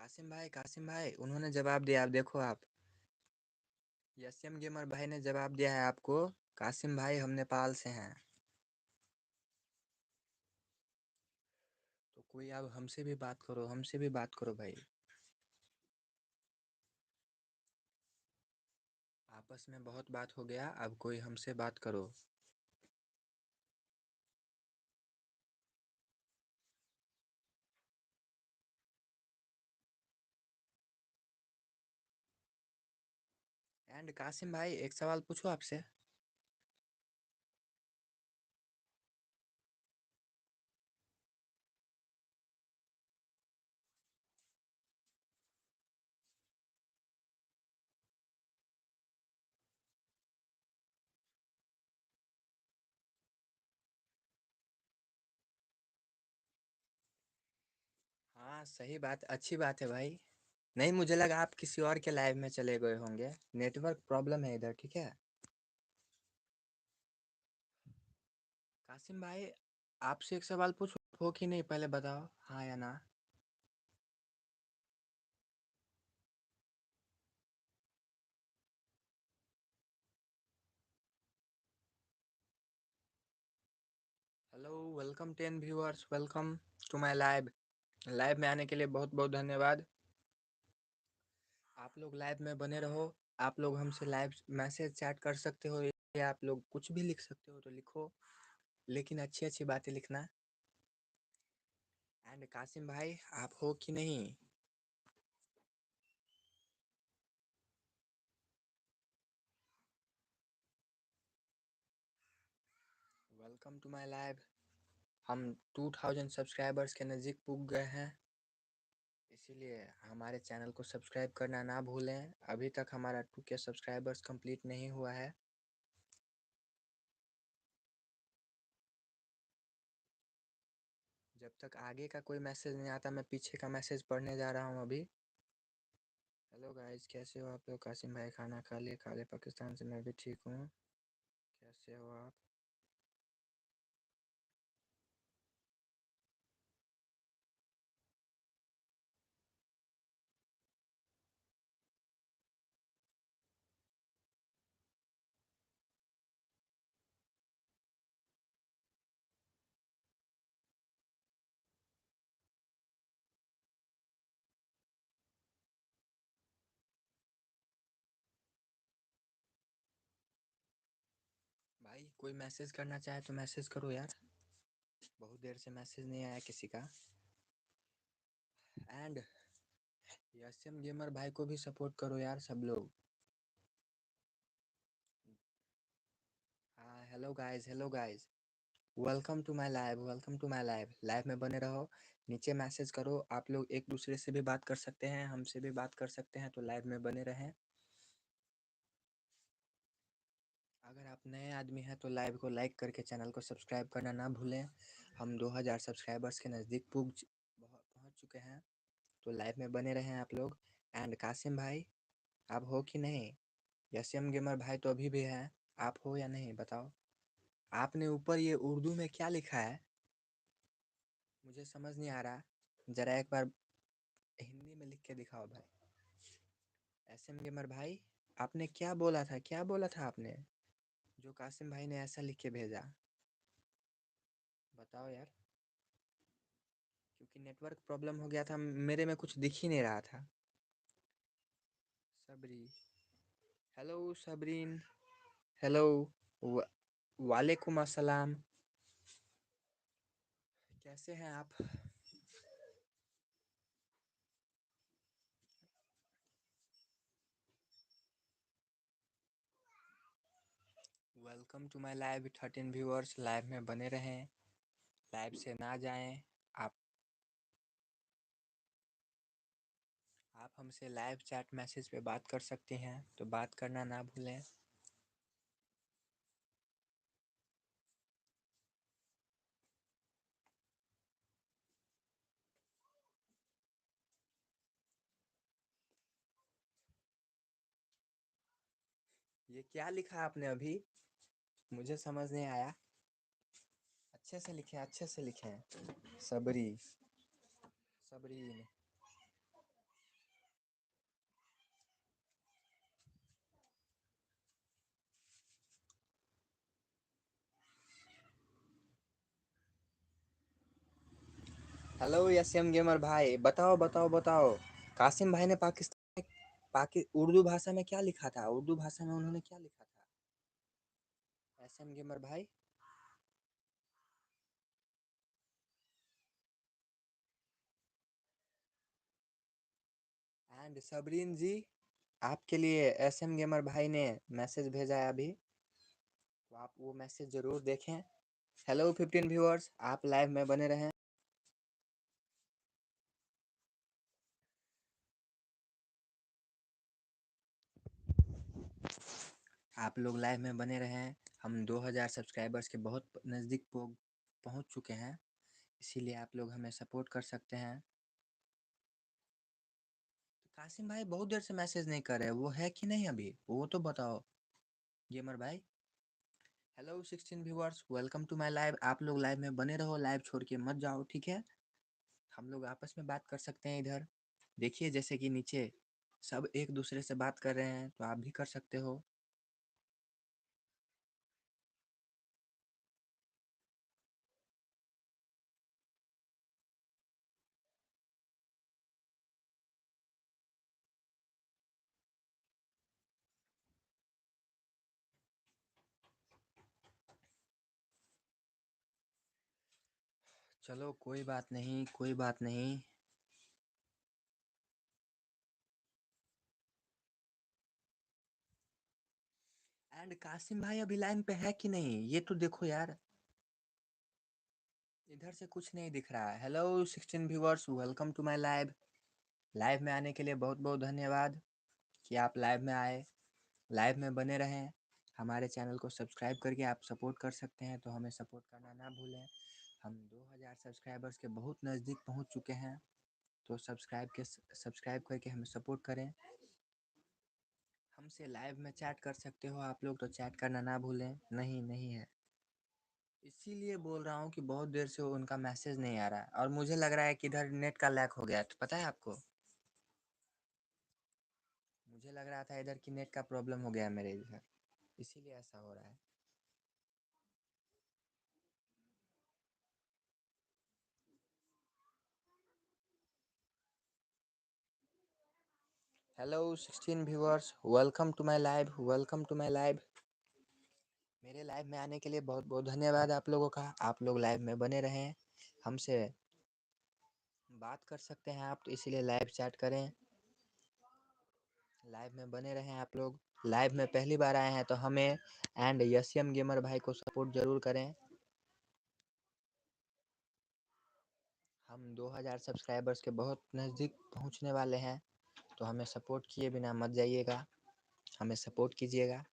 कासिम भाई उन्होंने जवाब दिया, आप देखो आप। यस एम गेमर भाई ने जवाब दिया है आपको। कासिम भाई हम नेपाल से हैं। तो कोई आप हमसे भी बात करो, हमसे भी बात करो भाई। आपस में बहुत बात हो गया, अब कोई हमसे बात करो। एंड कासिम भाई एक सवाल पूछो आपसे। हाँ सही बात, अच्छी बात है भाई। नहीं, मुझे लगा आप किसी और के लाइव में चले गए होंगे। नेटवर्क प्रॉब्लम है इधर, ठीक है। कासिम भाई आपसे एक सवाल पूछो, हो कि नहीं पहले बताओ, हाँ या ना। Hello, welcome 10 viewers, welcome to my live. Live में आने के लिए बहुत बहुत धन्यवाद। आप लोग लाइव में बने रहो। आप लोग हमसे लाइव मैसेज चैट कर सकते हो, या आप लोग कुछ भी लिख सकते हो तो लिखो, लेकिन अच्छी अच्छी बातें लिखना। एंड कासिम भाई आप हो कि नहीं। Welcome to my live. हम 2000 सब्सक्राइबर्स के नज़दीक पुग गए हैं, इसीलिए हमारे चैनल को सब्सक्राइब करना ना भूलें। अभी तक हमारा 2K सब्सक्राइबर्स कंप्लीट नहीं हुआ है। जब तक आगे का कोई मैसेज नहीं आता, मैं पीछे का मैसेज पढ़ने जा रहा हूँ अभी। हेलो गाइस, कैसे हो आप लोग। कासिम भाई खाना खा लिए, खा ले पाकिस्तान से, मैं भी ठीक हूँ। कैसे हो आप। भाई कोई मैसेज करना चाहे तो मैसेज करो यार, बहुत देर से मैसेज नहीं आया किसी का। एंड यस एम गेमर भाई को भी सपोर्ट करो यार सब लोग। हाँ hello guys, hello guys, welcome to my live, welcome to my live. Live में बने रहो, नीचे मैसेज करो। आप लोग एक दूसरे से भी बात कर सकते हैं, हमसे भी बात कर सकते हैं, तो लाइव में बने रहें। अगर आप नए आदमी हैं तो लाइव को लाइक करके चैनल को सब्सक्राइब करना ना भूलें। हम 2000 सब्सक्राइबर्स के नज़दीक पहुंच चुके हैं, तो लाइव में बने रहें आप लोग। एंड कासिम भाई आप हो कि नहीं। यस एम गेमर भाई तो अभी भी हैं, आप हो या नहीं बताओ। आपने ऊपर ये उर्दू में क्या लिखा है, मुझे समझ नहीं आ रहा, ज़रा एक बार हिंदी में लिख के दिखाओ भाई। एस एम गेमर भाई आपने क्या बोला था, क्या बोला था आपने, जो कासिम भाई ने ऐसा लिख के भेजा, बताओ यार। क्योंकि नेटवर्क प्रॉब्लम हो गया था, मेरे में कुछ दिख ही नहीं रहा था। सबरी, हेलो सबरीन, हेलो, वालेकुम अस्सलाम, कैसे हैं आप। Welcome to my live 13 viewers, live में बने रहें, लाइव से ना जाएं। आप आप हमसे लाइव चैट मैसेज पे बात कर सकते हैं, तो बात करना ना भूलें। ये क्या लिखा आपने अभी, मुझे समझ नहीं आया। अच्छे से लिखें, अच्छे से लिखें। सबरी, सबरीन, हेलो यसीम गेमर भाई, बताओ बताओ बताओ। कासिम भाई ने पाकिस्तान उर्दू भाषा में क्या लिखा था? उर्दू भाषा में उन्होंने क्या लिखा था? एसएम गेमर भाई एंड सबरीन जी, आपके लिए एसएम गेमर भाई ने मैसेज भेजा है अभी, तो आप वो मैसेज जरूर देखें। हेलो 15 व्यूअर्स, आप लाइव में बने रहें। आप लोग लाइव में बने रहें। हम 2000 सब्सक्राइबर्स के बहुत नज़दीक पहुंच चुके हैं, इसीलिए आप लोग हमें सपोर्ट कर सकते हैं। कासिम भाई बहुत देर से मैसेज नहीं कर रहे, वो है कि नहीं अभी, वो तो बताओ गेमर भाई। Hello 16 viewers, welcome to my live. आप लोग लाइव में बने रहो, लाइव छोड़ के मत जाओ, ठीक है? हम लोग आपस में बात कर सकते हैं इधर। देखिए जैसे कि नीचे सब एक दूसरे से बात कर रहे हैं, तो आप भी कर सकते हो। चलो कोई बात नहीं, कोई बात नहीं। एंड कासिम भाई अभी लाइन पे है कि नहीं, ये तो देखो यार। इधर से कुछ नहीं दिख रहा है। Hello 16 viewers, welcome to my live. Live में आने के लिए बहुत बहुत धन्यवाद कि आप लाइव में आए। लाइव में बने रहें। हमारे चैनल को सब्सक्राइब करके आप सपोर्ट कर सकते हैं, तो हमें सपोर्ट करना ना भूलें। हम 2000 सब्सक्राइबर्स के बहुत नज़दीक पहुंच चुके हैं, तो सब्सक्राइब करके हमें सपोर्ट करें। हमसे लाइव में चैट कर सकते हो आप लोग, तो चैट करना ना भूलें। नहीं नहीं है, इसीलिए बोल रहा हूँ कि बहुत देर से उनका मैसेज नहीं आ रहा है, और मुझे लग रहा है कि इधर नेट का लैग हो गया है, तो पता है आपको? मुझे लग रहा था इधर की नेट का प्रॉब्लम हो गया है मेरे इधर, इसीलिए ऐसा हो रहा है। Hello 16 viewers, welcome to my live, welcome to my live. मेरे लाइव में आने के लिए बहुत बहुत धन्यवाद आप लोगों का। आप लोग लाइव में बने रहें, हमसे बात कर सकते हैं आप, तो इसीलिए लाइव चैट करें। लाइव में बने रहें आप लोग। लाइव में पहली बार आए हैं तो हमें एंड यसियम गेमर भाई को सपोर्ट ज़रूर करें। हम 2000 सब्सक्राइबर्स के बहुत नज़दीक पहुंचने वाले हैं, तो हमें सपोर्ट किए बिना मत जाइएगा, हमें सपोर्ट कीजिएगा।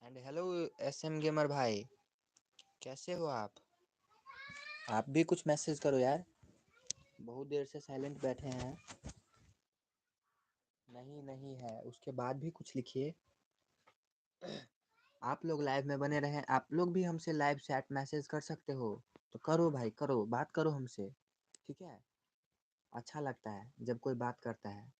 एंड हेलो एसएम गेमर भाई, कैसे हो आप भी कुछ मैसेज करो यार, बहुत देर से साइलेंट बैठे हैं। नहीं नहीं है, उसके बाद भी कुछ लिखिए। आप लोग लाइव में बने रहें। आप लोग भी हमसे लाइव चैट मैसेज कर सकते हो, तो करो भाई, करो, बात करो हमसे, ठीक है? अच्छा लगता है जब कोई बात करता है।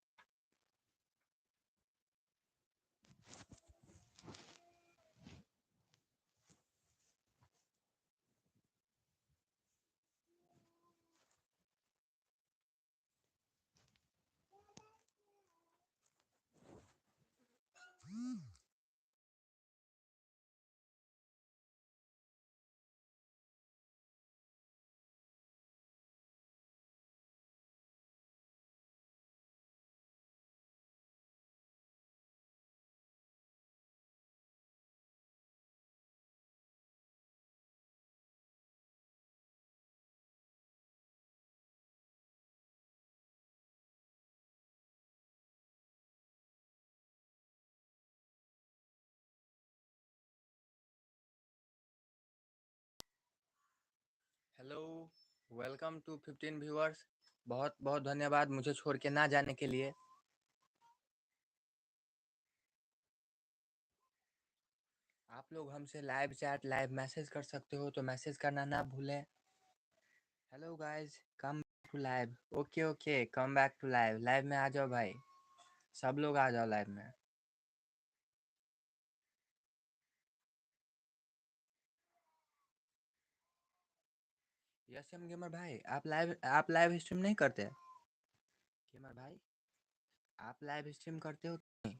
Hello, welcome to 15 viewers. बहुत बहुत धन्यवाद मुझे छोड़ के ना जाने के लिए। आप लोग हमसे लाइव चैट, लाइव मैसेज कर सकते हो, तो मैसेज करना ना भूलें। Hello guys, come to live. Okay okay, come back to live. Live में आ जाओ भाई, सब लोग आ जाओ लाइव में। यस गेमर भाई, आप लाइव स्ट्रीम नहीं करते? गेमर भाई, आप लाइव स्ट्रीम करते हो कि नहीं?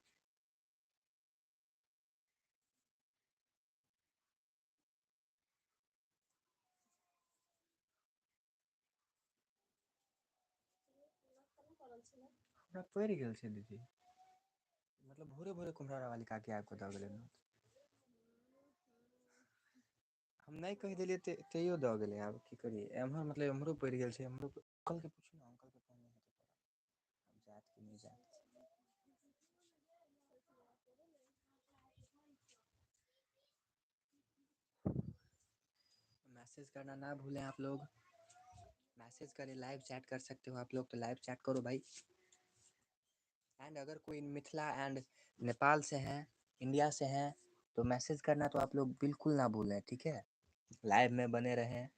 हमरा पड़ि गेल छै दीदी, मतलब भोरे भोरे कुम्हरारा वाली काकी आबि कऽ दऽ गेलै नोत। हम नहीं कह दिलियै तैयो दऽ गेलै। आब की करिए, एम्हर मतलब एम्हरो पड़ि गेल छै। हमरो अंकल के पूछू ना, अंकल के फोन नहीं हेतै पड़ल, अब जात कि नहीं जात। मैसेज करना ना भूलें आप लोग, मैसेज करें, लाइव चैट कर सकते हो आप लोग, तो लाइव चैट करो भाई। एंड अगर कोई मिथिला एंड नेपाल से हैं, इंडिया से हैं, तो मैसेज करना तो आप लोग बिल्कुल ना भूलें, ठीक है? लाइव में बने रहें।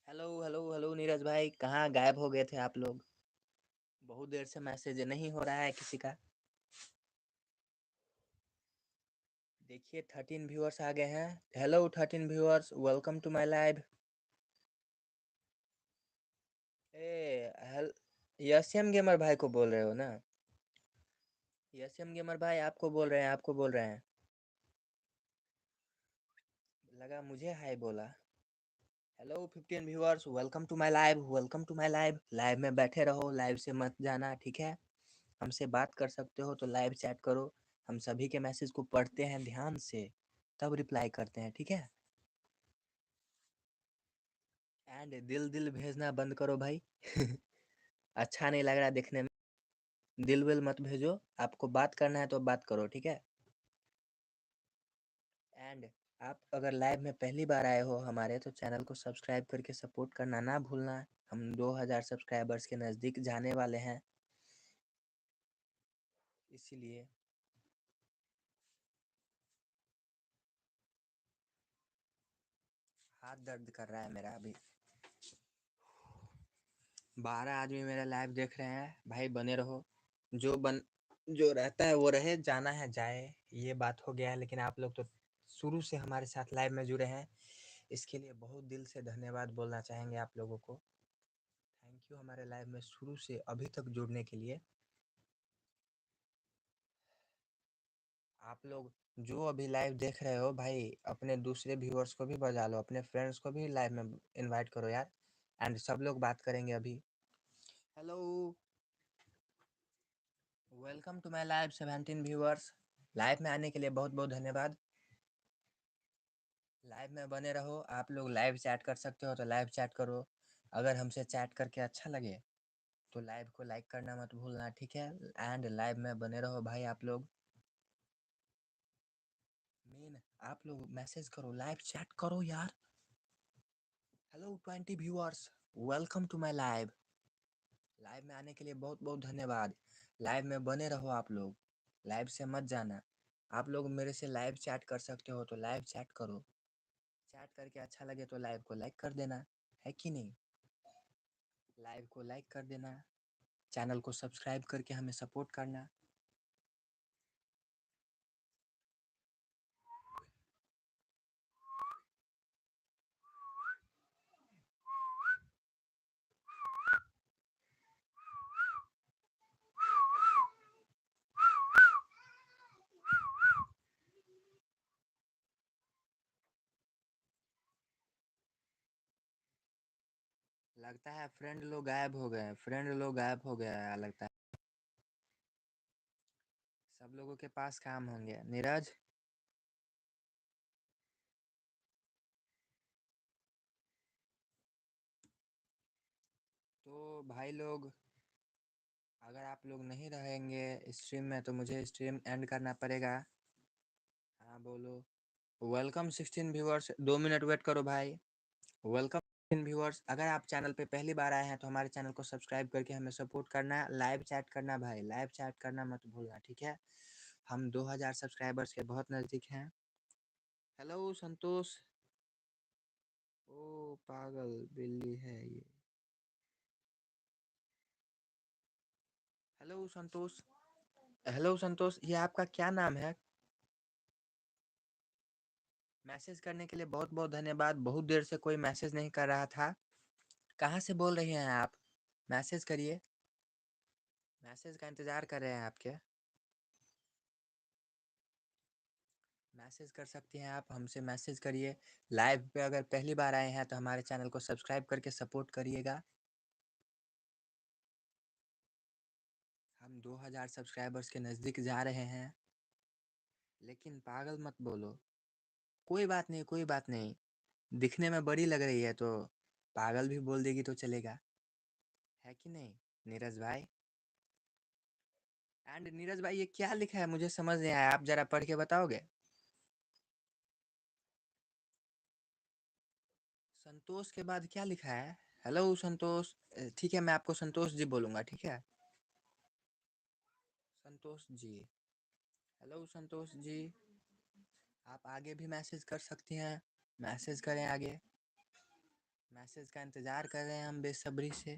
हेलो हेलो हेलो नीरज भाई, कहाँ गायब हो गए थे आप लोग? बहुत देर से मैसेज नहीं हो रहा है किसी का। देखिए 13 व्यूअर्स आ गए हैं। Hello 13 viewers, welcome to my live. हेल यशम गेमर भाई को बोल रहे हो ना? यशम गेमर भाई आपको बोल रहे हैं, आपको बोल रहे हैं। लगा मुझे हाय बोला। Hello 15 viewers, welcome to my live, welcome to my live. Live में बैठे रहो, लाइव से मत जाना, ठीक है? हमसे बात कर सकते हो तो लाइव चैट करो। हम सभी के मैसेज को पढ़ते हैं ध्यान से, तब रिप्लाई करते हैं, ठीक है? एंड दिल दिल भेजना बंद करो भाई। अच्छा नहीं लग रहा देखने में। दिल विल मत भेजो, आपको बात करना है तो बात करो, ठीक है? एंड आप अगर लाइव में पहली बार आए हो हमारे, तो चैनल को सब्सक्राइब करके सपोर्ट करना ना भूलना। हम 2000 सब्सक्राइबर्स के नज़दीक जाने वाले हैं, इसीलिए। हाथ दर्द कर रहा है मेरा अभी। 12 आदमी मेरा लाइव देख रहे हैं भाई, बने रहो। जो रहता है वो रहे, जाना है जाए, ये बात हो गया है। लेकिन आप लोग तो शुरू से हमारे साथ लाइव में जुड़े हैं, इसके लिए बहुत दिल से धन्यवाद बोलना चाहेंगे आप लोगों को। थैंक यू हमारे लाइव में शुरू से अभी तक जुड़ने के लिए। आप लोग जो अभी लाइव देख रहे हो भाई, अपने दूसरे व्यूअर्स को भी बजा लो, अपने फ्रेंड्स को भी लाइव में इनवाइट करो यार। एंड सब लोग बात करेंगे अभी। Hello, welcome to my live 17 viewers. Live में आने के लिए बहुत बहुत धन्यवाद। लाइव में बने रहो, आप लोग लाइव चैट कर सकते हो तो लाइव चैट करो। अगर हमसे चैट करके अच्छा लगे तो लाइव को लाइक करना मत भूलना, ठीक है? एंड लाइव में बने रहो भाई आप लोग। मेन आप लोग मैसेज करो, लाइव चैट करो यार। Hello 20 viewers, welcome to my live. Live में आने के लिए बहुत बहुत धन्यवाद। लाइव में बने रहो आप लोग, लाइव से मत जाना। आप लोग मेरे से लाइव चैट कर सकते हो तो लाइव चैट करो। चैट करके अच्छा लगे तो लाइव को लाइक कर देना, है कि नहीं? लाइव को लाइक कर देना, चैनल को सब्सक्राइब करके हमें सपोर्ट करना। लगता है फ्रेंड लोग गायब हो गए, फ्रेंड लोग गायब हो गया है लगता है। सब लोगों के पास काम होंगे। नीरज, तो भाई लोग, अगर आप लोग नहीं रहेंगे स्ट्रीम में तो मुझे स्ट्रीम एंड करना पड़ेगा। हाँ बोलो। वेलकम 16 व्यूअर्स, 2 मिनट वेट करो भाई। वेलकम 16 व्यूअर्स, अगर आप चैनल पे पहली बार आए हैं तो हमारे चैनल को सब्सक्राइब करके हमें सपोर्ट करना, लाइव चैट करना भाई, लाइव चैट करना मत भूलना, ठीक है? हम 2000 सब्सक्राइबर्स के बहुत नज़दीक हैं। हेलो संतोष। ओ पागल बिल्ली है ये। हेलो संतोष, हेलो संतोष, ये आपका क्या नाम है? मैसेज करने के लिए बहुत बहुत धन्यवाद। बहुत देर से कोई मैसेज नहीं कर रहा था। कहाँ से बोल रही हैं आप? मैसेज करिए। मैसेज का इंतज़ार कर रहे हैं आपके। मैसेज कर सकती हैं आप, हमसे मैसेज करिए। लाइव पे अगर पहली बार आए हैं तो हमारे चैनल को सब्सक्राइब करके सपोर्ट करिएगा। हम 2000 सब्सक्राइबर्स के नज़दीक जा रहे हैं। लेकिन पागल मत बोलो। कोई बात नहीं, कोई बात नहीं। दिखने में बड़ी लग रही है तो पागल भी बोल देगी तो चलेगा, है कि नहीं नीरज भाई? एंड नीरज भाई, ये क्या लिखा है मुझे समझ नहीं आया, आप जरा पढ़ के बताओगे? संतोष के बाद क्या लिखा है? हेलो संतोष। ठीक है, मैं आपको संतोष जी बोलूँगा, ठीक है? संतोष जी। हेलो संतोष जी। आप आगे भी मैसेज कर सकती हैं। मैसेज करें आगे। मैसेज का इंतज़ार कर रहे हैं हम बेसब्री से।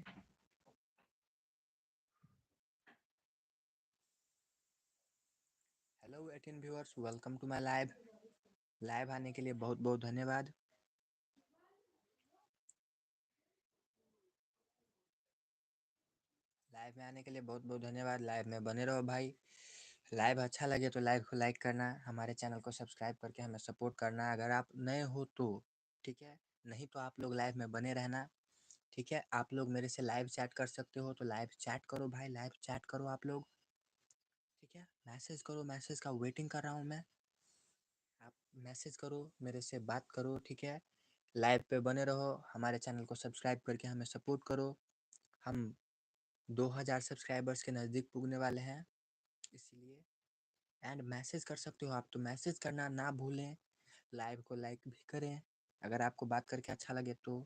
Hello 18 viewers, welcome to my live. Live आने के लिए बहुत बहुत धन्यवाद। लाइव में आने के लिए बहुत बहुत धन्यवाद। लाइव में बने रहो भाई। लाइव अच्छा लगे तो लाइव को लाइक करना, हमारे चैनल को सब्सक्राइब करके हमें सपोर्ट करना अगर आप नए हो तो, ठीक है? नहीं तो आप लोग लाइव में बने रहना, ठीक है? आप लोग मेरे से लाइव चैट कर सकते हो तो लाइव चैट करो भाई, लाइव चैट करो आप लोग, ठीक है? मैसेज करो, मैसेज का वेटिंग कर रहा हूँ मैं। आप मैसेज करो, मेरे से बात करो, ठीक है? लाइव पे बने रहो, हमारे चैनल को सब्सक्राइब करके हमें सपोर्ट करो। हम 2000 सब्सक्राइबर्स के नज़दीक पुगने वाले हैं, इसीलिए। एंड मैसेज कर सकते हो आप तो मैसेज करना ना भूलें। लाइव को लाइक भी करें अगर आपको बात करके अच्छा लगे तो।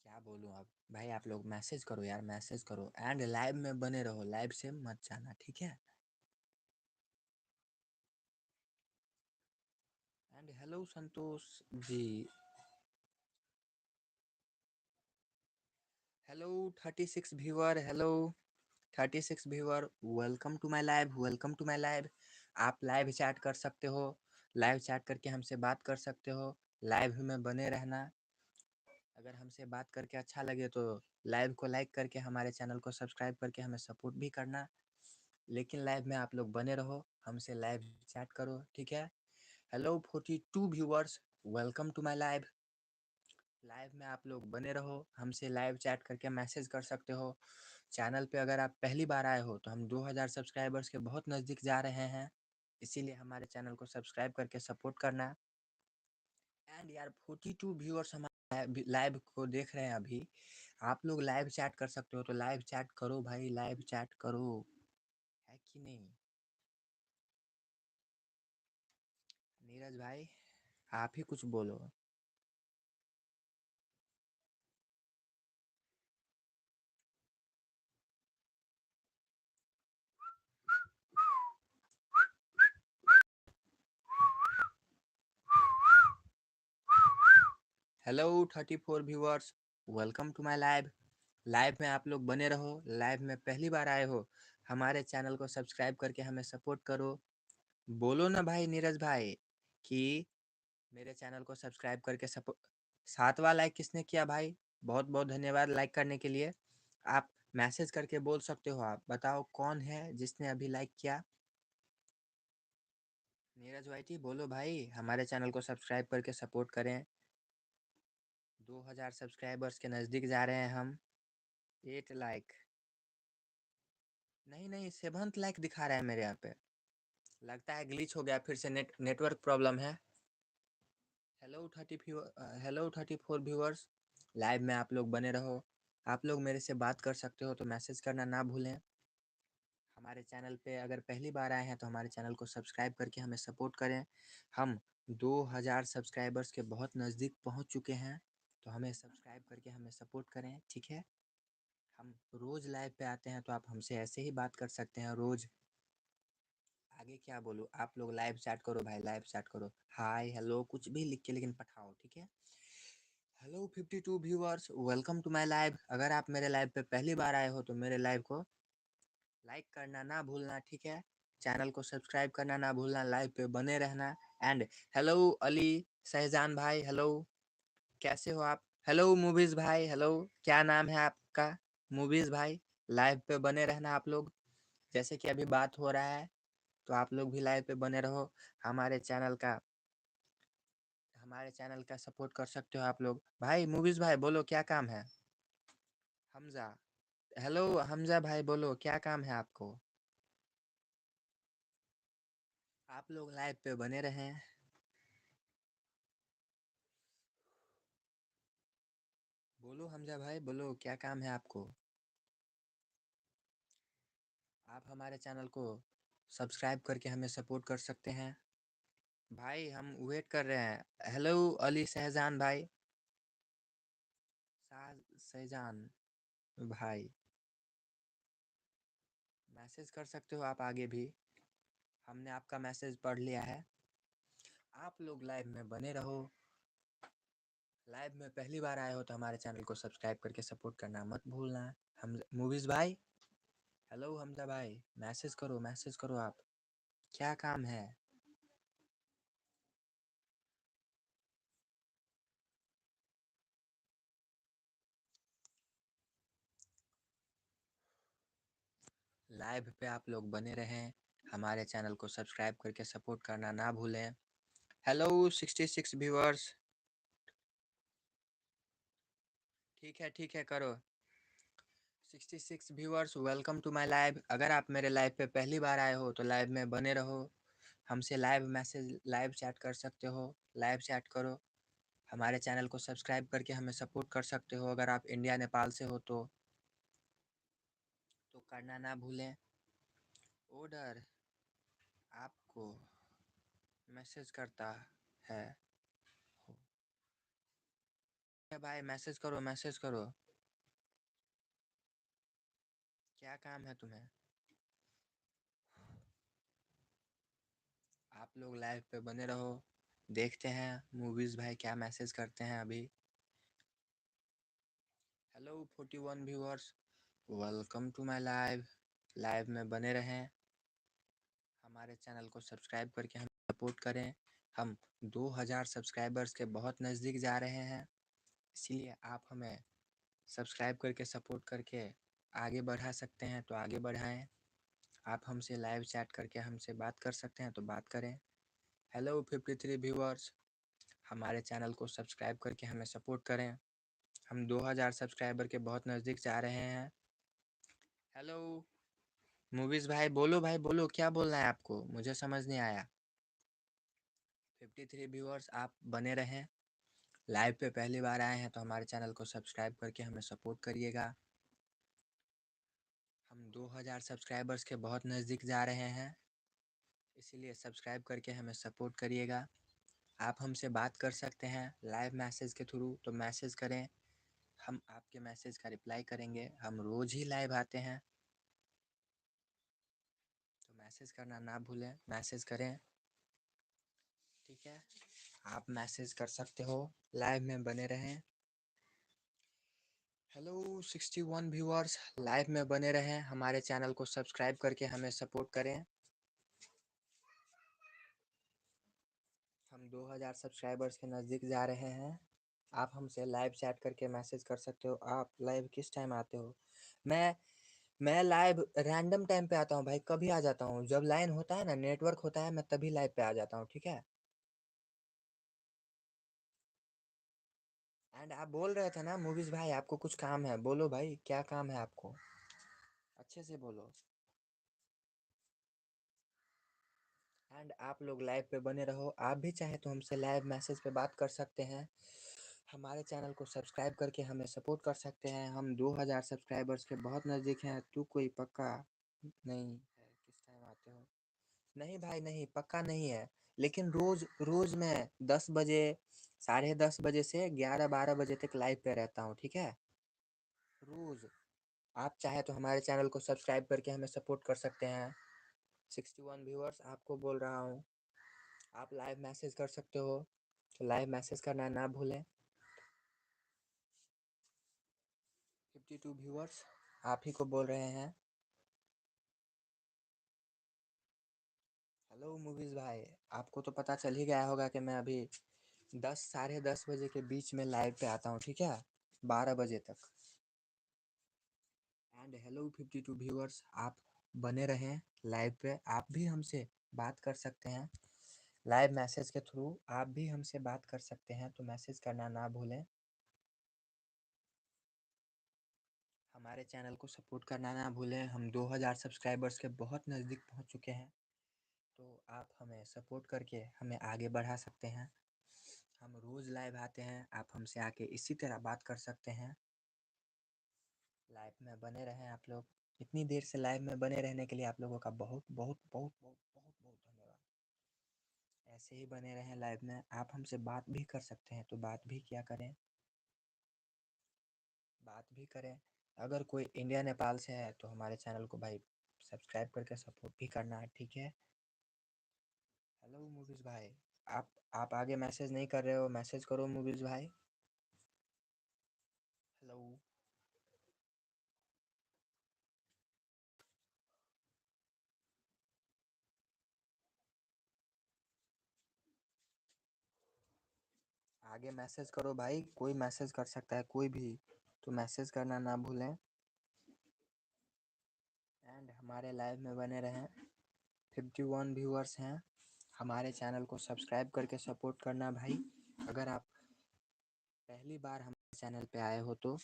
क्या बोलूँ अब भाई, आप लोग मैसेज करो यार, मैसेज करो एंड लाइव में बने रहो, लाइव से मत जाना, ठीक है? And hello Santosh ji. Hello 36 viewer, hello 36 viewer, welcome to my live, welcome to my live. आप लाइव चैट कर सकते हो, लाइव चैट करके हमसे बात कर सकते हो। लाइव में बने रहना। अगर हमसे बात करके अच्छा लगे तो लाइव को लाइक करके हमारे चैनल को सब्सक्राइब करके हमें सपोर्ट भी करना। लेकिन लाइव में आप लोग बने रहो, हमसे लाइव चैट करो, ठीक है? Hello 42 viewers, welcome to my live. Live में आप लोग बने रहो, हमसे लाइव चैट करके मैसेज कर सकते हो। चैनल पे अगर आप पहली बार आए हो तो हम 2000 सब्सक्राइबर्स के बहुत नज़दीक जा रहे हैं, इसीलिए हमारे चैनल को सब्सक्राइब करके सपोर्ट करना। एंड यार 42 व्यूअर्स हमारे लाइव को देख रहे हैं अभी। आप लोग लाइव चैट कर सकते हो तो लाइव चैट करो भाई, लाइव चैट करो, है कि नहीं? नीरज भाई, आप ही कुछ बोलो। Hello 34 viewers, welcome to my live. Live में आप लोग बने रहो, लाइव में पहली बार आए हो, हमारे चैनल को सब्सक्राइब करके हमें सपोर्ट करो। बोलो ना भाई नीरज भाई कि मेरे चैनल को सब्सक्राइब करके सपोर्ट। 7वां लाइक किसने किया भाई? बहुत बहुत धन्यवाद लाइक करने के लिए। आप मैसेज करके बोल सकते हो, आप बताओ कौन है जिसने अभी लाइक किया? नीरज भाई जी बोलो भाई, हमारे चैनल को सब्सक्राइब करके सपोर्ट करें। 2000 सब्सक्राइबर्स के नज़दीक जा रहे हैं हम। 8 लाइक नहीं नहीं, 7th लाइक दिखा रहा है मेरे यहाँ पे। लगता है ग्लिच हो गया फिर से, नेटवर्क प्रॉब्लम है। हेलो 34 व्यूअर्स, लाइव में आप लोग बने रहो। आप लोग मेरे से बात कर सकते हो तो मैसेज करना ना भूलें। हमारे चैनल पे अगर पहली बार आए हैं तो हमारे चैनल को सब्सक्राइब करके हमें सपोर्ट करें। हम 2000 सब्सक्राइबर्स के बहुत नज़दीक पहुंच चुके हैं, तो हमें सब्सक्राइब करके हमें सपोर्ट करें, ठीक है? हम रोज़ लाइव पे आते हैं तो आप हमसे ऐसे ही बात कर सकते हैं रोज़। आगे क्या बोलूँ, आप लोग लाइव चैट करो भाई, लाइव चैट करो, हाय हेलो कुछ भी लिख के लेकिन पठाओ, ठीक है? Hello 52 viewers, welcome to my live. अगर आप मेरे लाइव पे पहली बार आए हो तो मेरे लाइव को लाइक करना ना भूलना, ठीक है। चैनल को सब्सक्राइब करना ना भूलना, लाइव पे बने रहना। एंड हेलो अली शहजान भाई, हेलो, कैसे हो आप? हेलो मूवीज भाई, हेलो, क्या नाम है आपका? मूवीज भाई, लाइव पे बने रहना आप लोग। जैसे कि अभी बात हो रहा है, तो आप लोग भी लाइव पे बने रहो। हमारे चैनल का हमारे चैनल का सपोर्ट कर सकते हो आप लोग। भाई मूवीज भाई बोलो, क्या काम है? हमजा, हेलो हमजा भाई, बोलो क्या काम है आपको? आप लोग लाइव पे बने रहें। बोलो हमजा भाई, बोलो क्या काम है आपको? आप हमारे चैनल को सब्सक्राइब करके हमें सपोर्ट कर सकते हैं। भाई हम वेट कर रहे हैं। हेलो अली शहजान भाई, शहजान भाई, मैसेज कर सकते हो आप आगे भी। हमने आपका मैसेज पढ़ लिया है। आप लोग लाइव में बने रहो। लाइव में पहली बार आए हो तो हमारे चैनल को सब्सक्राइब करके सपोर्ट करना मत भूलना। हम मूवीज भाई, हेलो हमजा भाई, मैसेज करो आप, क्या काम है? लाइव पे आप लोग बने रहें। हमारे चैनल को सब्सक्राइब करके सपोर्ट करना ना भूलें। हेलो 66 व्यूअर्स, ठीक है करो। 66 viewers, welcome to my live. अगर आप मेरे लाइव पे पहली बार आए हो तो लाइव में बने रहो। हमसे लाइव चैट कर सकते हो। लाइव चैट करो। हमारे चैनल को सब्सक्राइब करके हमें सपोर्ट कर सकते हो। अगर आप इंडिया नेपाल से हो तो करना ना भूलें। ऑर्डर आपको मैसेज करता है हो। भाई मैसेज करो, क्या काम है तुम्हें? आप लोग लाइव पे बने रहो। देखते हैं मूवीज भाई क्या मैसेज करते हैं अभी। Hello 41 viewers, welcome to my live. Live में बने रहें। हमारे चैनल को सब्सक्राइब करके हम सपोर्ट करें। हम 2000 सब्सक्राइबर्स के बहुत नज़दीक जा रहे हैं। इसीलिए आप हमें सब्सक्राइब करके सपोर्ट करके आगे बढ़ा सकते हैं तो आगे बढ़ाएं। आप हमसे लाइव चैट करके हमसे बात कर सकते हैं तो बात करें। हेलो 53 व्यूअर्स, हमारे चैनल को सब्सक्राइब करके हमें सपोर्ट करें। हम 2000 सब्सक्राइबर के बहुत नज़दीक जा रहे हैं। हेलो मूवीज़ भाई बोलो क्या बोलना है आपको? मुझे समझ नहीं आया। 53 व्यूअर्स, आप बने रहें। लाइव पे पहली बार आए हैं तो हमारे चैनल को सब्सक्राइब करके हमें सपोर्ट करिएगा। हम 2000 सब्सक्राइबर्स के बहुत नज़दीक जा रहे हैं, इसीलिए सब्सक्राइब करके हमें सपोर्ट करिएगा। आप हमसे बात कर सकते हैं लाइव मैसेज के थ्रू, तो मैसेज करें। हम आपके मैसेज का रिप्लाई करेंगे। हम रोज़ ही लाइव आते हैं, तो मैसेज करना ना भूलें, मैसेज करें, ठीक है। आप मैसेज कर सकते हो। लाइव में बने रहें। हेलो 61 व्यूअर्स, लाइव में बने रहें। हमारे चैनल को सब्सक्राइब करके हमें सपोर्ट करें। हम 2000 सब्सक्राइबर्स के नज़दीक जा रहे हैं। आप हमसे लाइव चैट करके मैसेज कर सकते हो। आप लाइव किस टाइम आते हो? मैं मैं लाइव रैंडम टाइम पे आता हूँ भाई, कभी आ जाता हूँ। जब लाइन होता है ना, नेटवर्क होता है, मैं तभी लाइव पे आ जाता हूँ, ठीक है। एंड आप बोल रहे थे ना मूवीज भाई, आपको कुछ काम है, बोलो भाई क्या काम है आपको? अच्छे से बोलो। एंड आप लोग लाइव पे बने रहो। आप भी चाहे तो हमसे लाइव मैसेज पे बात कर सकते हैं। हमारे चैनल को सब्सक्राइब करके हमें सपोर्ट कर सकते हैं। हम 2000 सब्सक्राइबर्स के बहुत नज़दीक हैं। तू कोई पक्का नहीं है, किस टाइम आते हो? नहीं भाई नहीं, पक्का नहीं है। लेकिन रोज रोज मैं 10 बजे, 10:30 बजे से 11-12 बजे तक लाइव पे रहता हूँ, ठीक है। रोज आप चाहे तो हमारे चैनल को सब्सक्राइब करके हमें सपोर्ट कर सकते हैं। 61 व्यूअर्स, आपको बोल रहा हूँ, आप लाइव मैसेज कर सकते हो, तो लाइव मैसेज करना ना भूलें। 52 व्यूअर्स, आप ही को बोल रहे हैं। हेलो मूवीज भाई। आपको तो पता चल ही गया होगा कि मैं अभी 10 साढ़े 10 बजे के बीच में लाइव पे आता हूँ, ठीक है, 12 बजे तक। एंड हेलो 52 व्यूअर्स, आप बने रहें लाइव पे। आप भी हमसे बात कर सकते हैं लाइव मैसेज के थ्रू। आप भी हमसे बात कर सकते हैं, तो मैसेज करना ना भूलें। हमारे चैनल को सपोर्ट करना ना भूलें। हम 2000 सब्सक्राइबर्स के बहुत नज़दीक पहुंच चुके हैं, तो आप हमें सपोर्ट करके हमें आगे बढ़ा सकते हैं। हम रोज़ लाइव आते हैं, आप हमसे आके इसी तरह बात कर सकते हैं। लाइव में बने रहें आप लोग। इतनी देर से लाइव में बने रहने के लिए आप लोगों का बहुत बहुत बहुत बहुत बहुत बहुत धन्यवाद। ऐसे ही बने रहें लाइव में। आप हमसे बात भी कर सकते हैं, तो बात भी क्या करें, बात भी करें। अगर कोई इंडिया नेपाल से है तो हमारे चैनल को भाई सब्सक्राइब करके सपोर्ट भी करना है, ठीक है। हेलो मूवीज़ भाई, आप आगे मैसेज नहीं कर रहे हो, मैसेज करो मूवीज़ भाई। हेलो। आगे मैसेज करो भाई, कोई मैसेज कर सकता है, कोई भी, तो मैसेज करना ना भूलें। एंड हमारे लाइव में बने रहें। 51 व्यूअर्स हैं। हमारे चैनल को सब्सक्राइब करके सपोर्ट करना भाई। अगर आप पहली बार हमारे चैनल पे आए हो तो।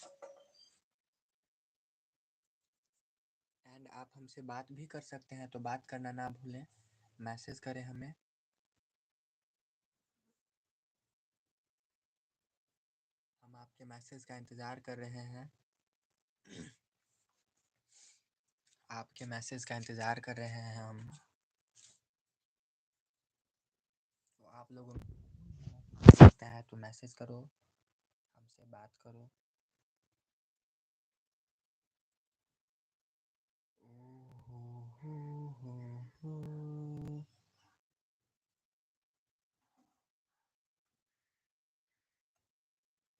एंड आप हमसे बात भी कर सकते हैं, तो बात करना ना भूलें। मैसेज करें हमें। हम आपके मैसेज का इंतज़ार कर रहे हैं। आपके मैसेज का इंतज़ार कर रहे हैं हम। तो आप लोगों सकता है तो मैसेज करो, हमसे बात करो।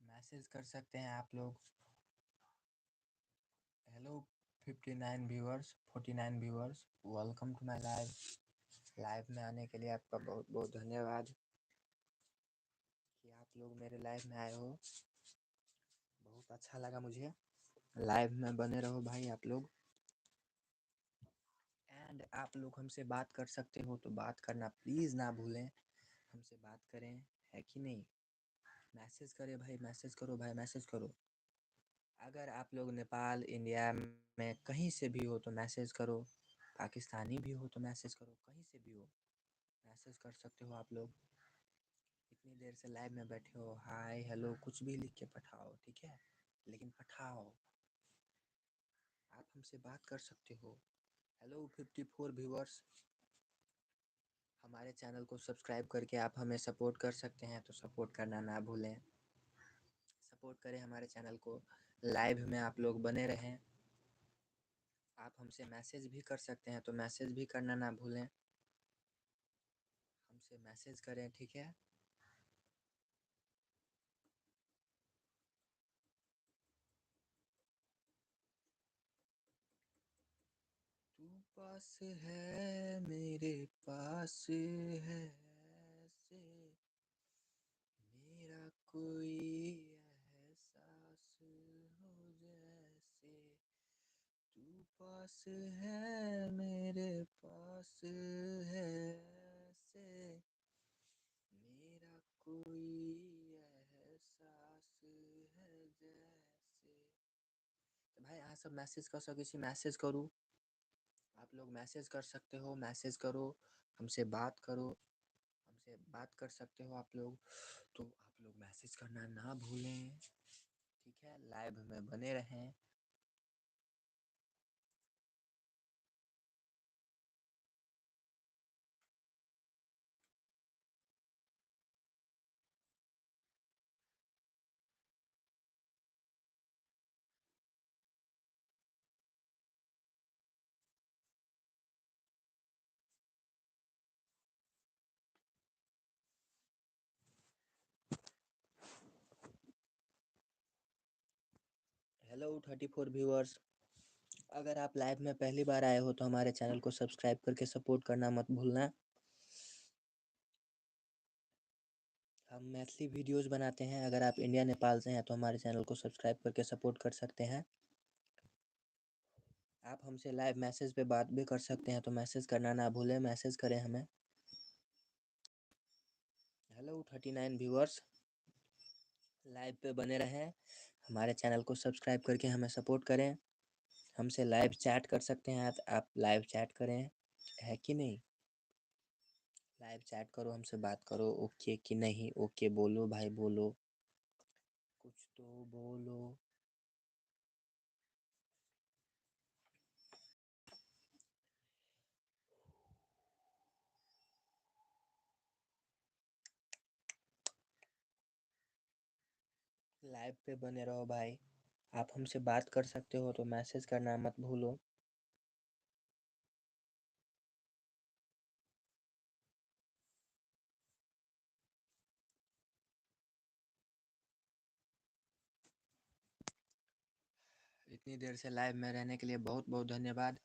मैसेज कर सकते हैं आप लोग। Hello 59 viewers, 49 viewers, welcome to my live. Live में आने के लिए आपका बहुत बहुत धन्यवाद कि आप लोग मेरे लाइव में आए हो। बहुत अच्छा लगा मुझे। लाइव में बने रहो भाई आप लोग। एंड आप लोग हमसे बात कर सकते हो, तो बात करना प्लीज़ ना भूलें। हमसे बात करें, है कि नहीं। मैसेज करें भाई, मैसेज करो भाई, मैसेज करो। अगर आप लोग नेपाल इंडिया में कहीं से भी हो तो मैसेज करो। पाकिस्तानी भी हो तो मैसेज करो, कहीं से भी हो मैसेज कर सकते हो आप लोग। इतनी देर से लाइव में बैठे हो, हाय हेलो कुछ भी लिख के पठाओ, ठीक है, लेकिन पठाओ। आप हमसे बात कर सकते हो। हेलो 54 व्यूअर्स, हमारे चैनल को सब्सक्राइब करके आप हमें सपोर्ट कर सकते हैं, तो सपोर्ट करना ना भूलें। सपोर्ट करें हमारे चैनल को। लाइव में आप लोग बने रहें। आप हमसे मैसेज भी कर सकते हैं, तो मैसेज भी करना ना भूलें। हमसे मैसेज करें, ठीक है। तू पास है मेरे पास है ऐसे, मेरा कोई एहसास हो जैसे। तू पास है मेरे पास है ऐसे, मेरा कोई एहसास है जैसे। तो भाई यहाँ सब मैसेज कर सको, किसी मैसेज करूँ। आप लोग मैसेज कर सकते हो, मैसेज करो, हमसे बात करो। हमसे बात कर सकते हो आप लोग, तो आप लोग मैसेज करना ना भूलें, ठीक है। लाइव में बने रहें। हेलो 34 व्यूअर्स, अगर आप लाइव में पहली बार आए हो तो हमारे चैनल को सब्सक्राइब करके सपोर्ट करना मत भूलना। हम मैथिली वीडियोज़ बनाते हैं। अगर आप इंडिया नेपाल से हैं तो हमारे चैनल को सब्सक्राइब करके सपोर्ट कर सकते हैं। आप हमसे लाइव मैसेज पे बात भी कर सकते हैं, तो मैसेज करना ना भूलें, मैसेज करें हमें। हेलो 39 व्यूअर्स, लाइव पे बने रहें, हमारे चैनल को सब्सक्राइब करके हमें सपोर्ट करें। हमसे लाइव चैट कर सकते हैं, आप लाइव चैट करें, है कि नहीं? लाइव चैट करो, हमसे बात करो। ओके कि नहीं? ओके बोलो भाई, बोलो, कुछ तो बोलो। लाइव पे बने रहो भाई। आप हमसे बात कर सकते हो तो मैसेज करना मत भूलो। इतनी देर से लाइव में रहने के लिए बहुत बहुत धन्यवाद।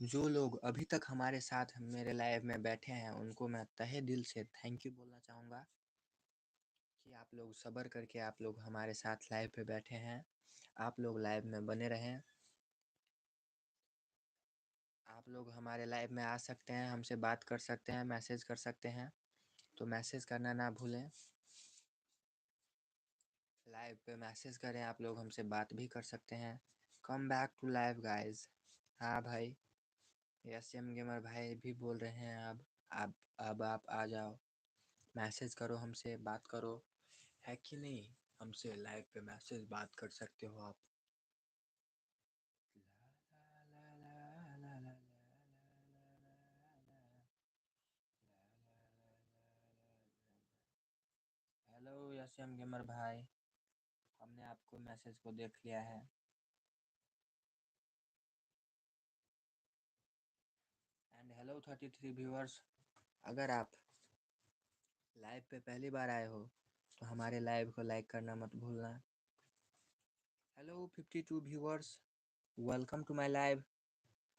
जो लोग अभी तक हमारे साथ मेरे लाइव में बैठे हैं उनको मैं तहे दिल से थैंक यू बोलना चाहूँगा कि आप लोग सब्र करके आप लोग हमारे साथ लाइव पे बैठे हैं। आप लोग लाइव में बने रहें। आप लोग हमारे लाइव में आ सकते हैं, हमसे बात कर सकते हैं, मैसेज कर सकते हैं, तो मैसेज करना ना भूलें। लाइव पे मैसेज करें, आप लोग हमसे बात भी कर सकते हैं। Come back to live guys. हाँ भाई, यस एम गेमर भाई भी बोल रहे हैं अब आप आ जाओ, मैसेज करो, हमसे बात करो, है कि नहीं? हमसे लाइव पे मैसेज बात कर सकते हो आप। हेलो यस एम गेमर भाई, हमने आपको मैसेज को देख लिया है। एंड हेलो 33 व्यूअर्स, अगर आप लाइव पे पहली बार आए हो तो हमारे लाइव को लाइक करना मत भूलना। Hello 52 viewers, welcome to my live.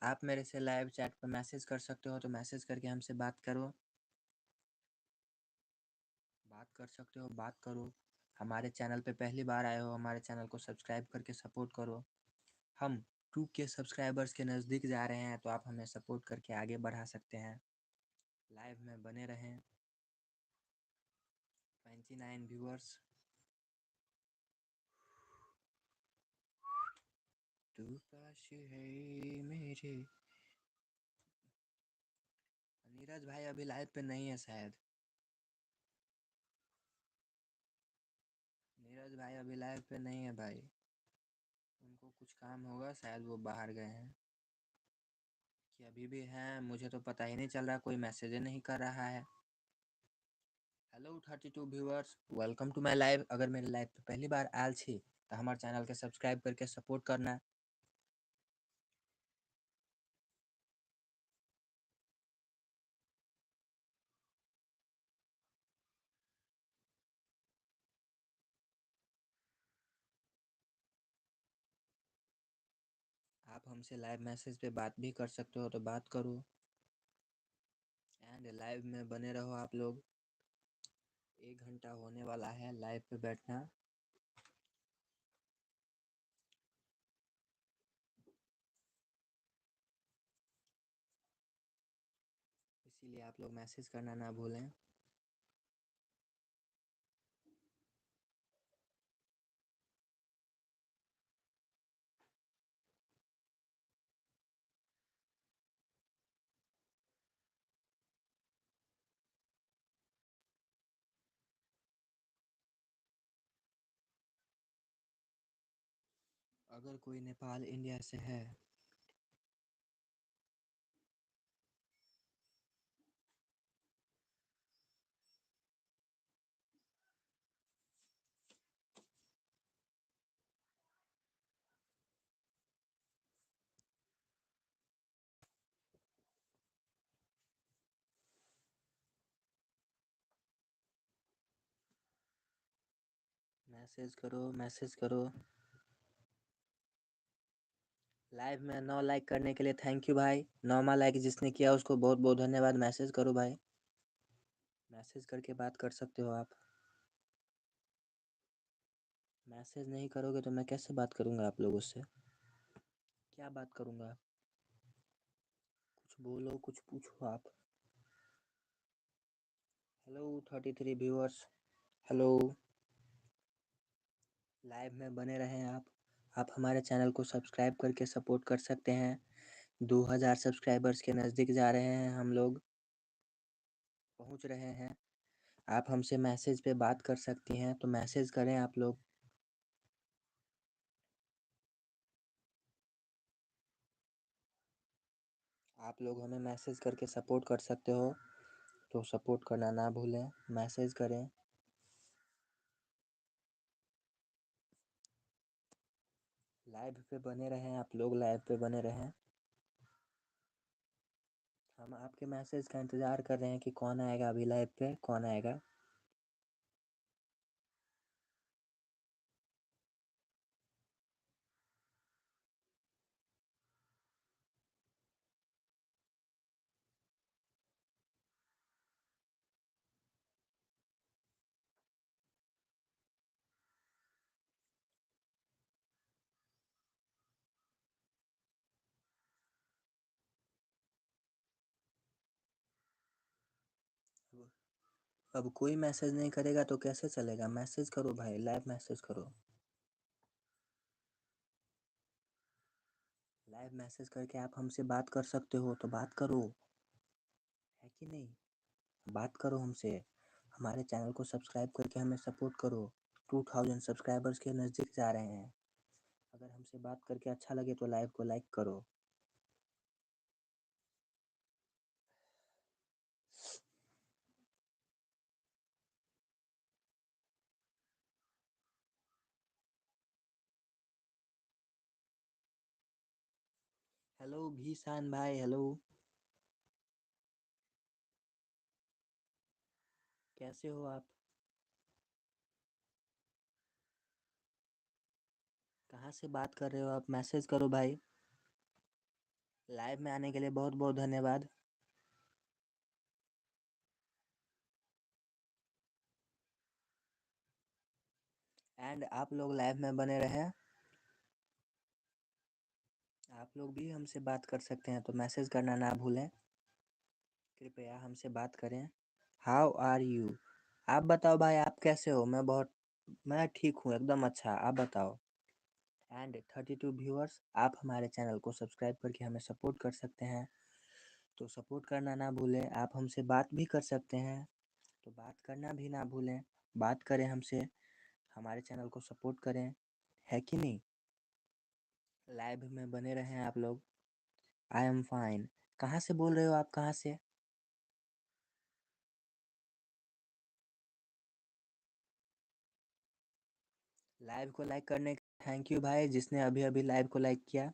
आप मेरे से लाइव चैट पर मैसेज कर सकते हो, तो मैसेज करके हमसे बात करो, बात कर सकते हो, बात करो। हमारे चैनल पे पहली बार आए हो, हमारे चैनल को सब्सक्राइब करके सपोर्ट करो। हम 2K सब्सक्राइबर्स के नज़दीक जा रहे हैं, तो आप हमें सपोर्ट करके आगे बढ़ा सकते हैं। लाइव में बने रहें। 29 व्यूअर्स, तू पास है मेरे। नीरज भाई अभी लाइव पे नहीं है शायद। नीरज भाई अभी लाइव पे नहीं है भाई, उनको कुछ काम होगा, शायद वो बाहर गए हैं। कि अभी भी हैं, मुझे तो पता ही नहीं चल रहा, कोई मैसेज नहीं कर रहा है। Hello 32 viewers, welcome to my live. अगर मेरे लाइव पे पहली बार आयल छी तो हमारे चैनल के सब्सक्राइब करके सपोर्ट करना। आप हमसे लाइव मैसेज पे बात भी कर सकते हो, तो बात करो। एंड लाइव में बने रहो आप लोग। 1 घंटा होने वाला है लाइव पे बैठना। इसीलिए आप लोग मैसेज करना ना भूलें। अगर कोई नेपाल इंडिया से है, मैसेज करो, मैसेज करो। लाइव में 9 लाइक करने के लिए थैंक यू भाई। 9वां लाइक जिसने किया उसको बहुत बहुत धन्यवाद। मैसेज करो भाई, मैसेज करके बात कर सकते हो आप। मैसेज नहीं करोगे तो मैं कैसे बात करूँगा आप लोगों से? क्या बात करूँगा? कुछ बोलो, कुछ पूछो आप। Hello 33 viewers. हेलो। लाइव में बने रहें आप। आप हमारे चैनल को सब्सक्राइब करके सपोर्ट कर सकते हैं। 2000 सब्सक्राइबर्स के नज़दीक जा रहे हैं हम लोग। पहुंच रहे हैं। आप हमसे मैसेज पे बात कर सकती हैं तो मैसेज करें आप लोग। आप लोग हमें मैसेज करके सपोर्ट कर सकते हो तो सपोर्ट करना ना भूलें। मैसेज करें। लाइव पे बने रहें आप लोग, लाइव पे बने रहें। हम आपके मैसेज का इंतज़ार कर रहे हैं कि कौन आएगा अभी लाइव पे, कौन आएगा। अब कोई मैसेज नहीं करेगा तो कैसे चलेगा? मैसेज करो भाई, लाइव मैसेज करो। लाइव मैसेज करके आप हमसे बात कर सकते हो तो बात करो, है कि नहीं? बात करो हमसे। हमारे चैनल को सब्सक्राइब करके हमें सपोर्ट करो। 2000 सब्सक्राइबर्स के नज़दीक जा रहे हैं। अगर हमसे बात करके अच्छा लगे तो लाइव को लाइक करो। हेलो भीसान भाई, हेलो। कैसे हो आप? कहाँ से बात कर रहे हो आप? मैसेज करो भाई। लाइव में आने के लिए बहुत बहुत धन्यवाद। एंड आप लोग लाइव में बने रहें। आप लोग भी हमसे बात कर सकते हैं तो मैसेज करना ना भूलें। कृपया हमसे बात करें। How are you? आप बताओ भाई, आप कैसे हो? मैं ठीक हूँ, एकदम अच्छा। आप बताओ। एंड 32 व्यूअर्स, आप हमारे चैनल को सब्सक्राइब करके हमें सपोर्ट कर सकते हैं तो सपोर्ट करना ना भूलें। आप हमसे बात भी कर सकते हैं तो बात करना भी ना भूलें। बात करें हमसे, हमारे चैनल को सपोर्ट करें, है कि नहीं? लाइव में बने रहें आप लोग। I am fine. कहाँ से बोल रहे हो आप? कहाँ से? लाइव को लाइक करने थैंक यू भाई, जिसने अभी अभी लाइव को लाइक किया।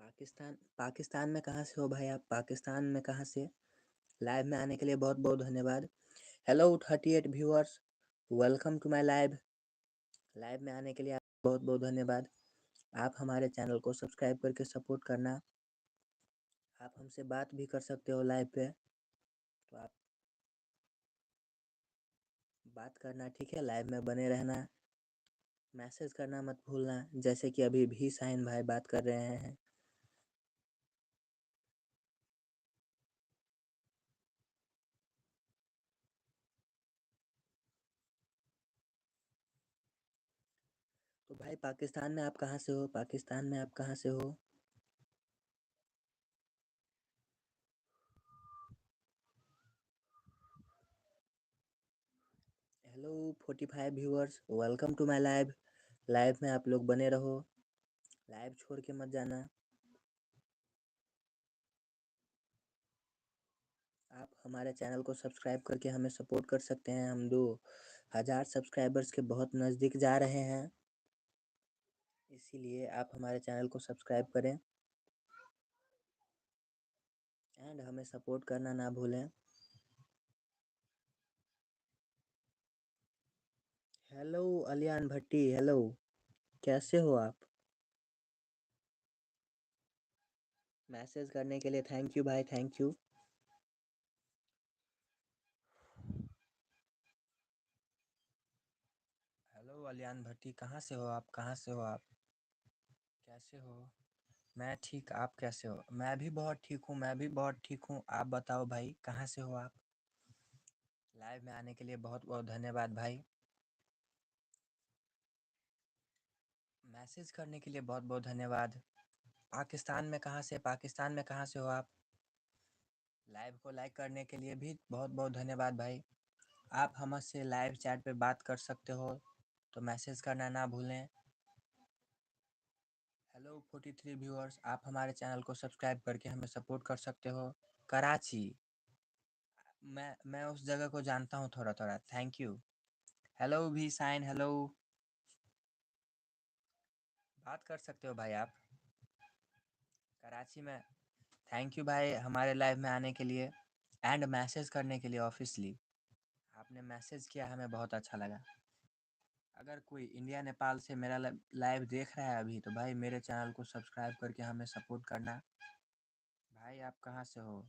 पाकिस्तान पाकिस्तान में कहाँ से हो भाई आप? पाकिस्तान में कहाँ से? लाइव में आने के लिए बहुत बहुत धन्यवाद। Hello 38 viewers, welcome to my live. Live में आने के लिए आप बहुत बहुत धन्यवाद। आप हमारे चैनल को सब्सक्राइब करके सपोर्ट करना। आप हमसे बात भी कर सकते हो लाइव पे तो आप बात करना, ठीक है? लाइव में बने रहना। मैसेज करना मत भूलना, जैसे कि अभी भी साइन भाई बात कर रहे हैं। तो भाई पाकिस्तान में आप कहाँ से हो? पाकिस्तान में आप कहाँ से हो? Hello 45 viewers, welcome to my live. Live में आप लोग बने रहो, लाइव छोड़ के मत जाना। आप हमारे चैनल को सब्सक्राइब करके हमें सपोर्ट कर सकते हैं। हम 2000 सब्सक्राइबर्स के बहुत नज़दीक जा रहे हैं, इसीलिए आप हमारे चैनल को सब्सक्राइब करें एंड हमें सपोर्ट करना ना भूलें। हेलो अलियान भट्टी, हेलो। कैसे हो आप? मैसेज करने के लिए थैंक यू भाई, थैंक यू। हेलो अलियान भट्टी, कहाँ से हो आप, कहाँ से हो आप, कैसे हो? मैं ठीक, आप कैसे हो? मैं भी बहुत ठीक हूँ, मैं भी बहुत ठीक हूँ। आप बताओ भाई, कहाँ से हो आप? लाइव में आने के लिए बहुत बहुत धन्यवाद भाई। मैसेज करने के लिए बहुत बहुत धन्यवाद। पाकिस्तान में कहाँ से, पाकिस्तान में कहाँ से हो आप? लाइव को लाइक करने के लिए भी बहुत बहुत धन्यवाद भाई। आप हमसे लाइव चैट पे बात कर सकते हो, तो मैसेज करना ना भूलें। हेलो 43 व्यूअर्स, आप हमारे चैनल को सब्सक्राइब करके हमें सपोर्ट कर सकते हो। कराची, मैं उस जगह को जानता हूँ थोड़ा थोड़ा, थैंक यू। हेलो भी साइन, हेलो, बात कर सकते हो भाई आप। कराची में, थैंक यू भाई हमारे लाइव में आने के लिए एंड मैसेज करने के लिए। ऑफिसली आपने मैसेज किया, हमें बहुत अच्छा लगा। अगर कोई इंडिया नेपाल से मेरा लाइव देख रहा है अभी, तो भाई मेरे चैनल को सब्सक्राइब करके हमें सपोर्ट करना। भाई आप कहाँ से हो?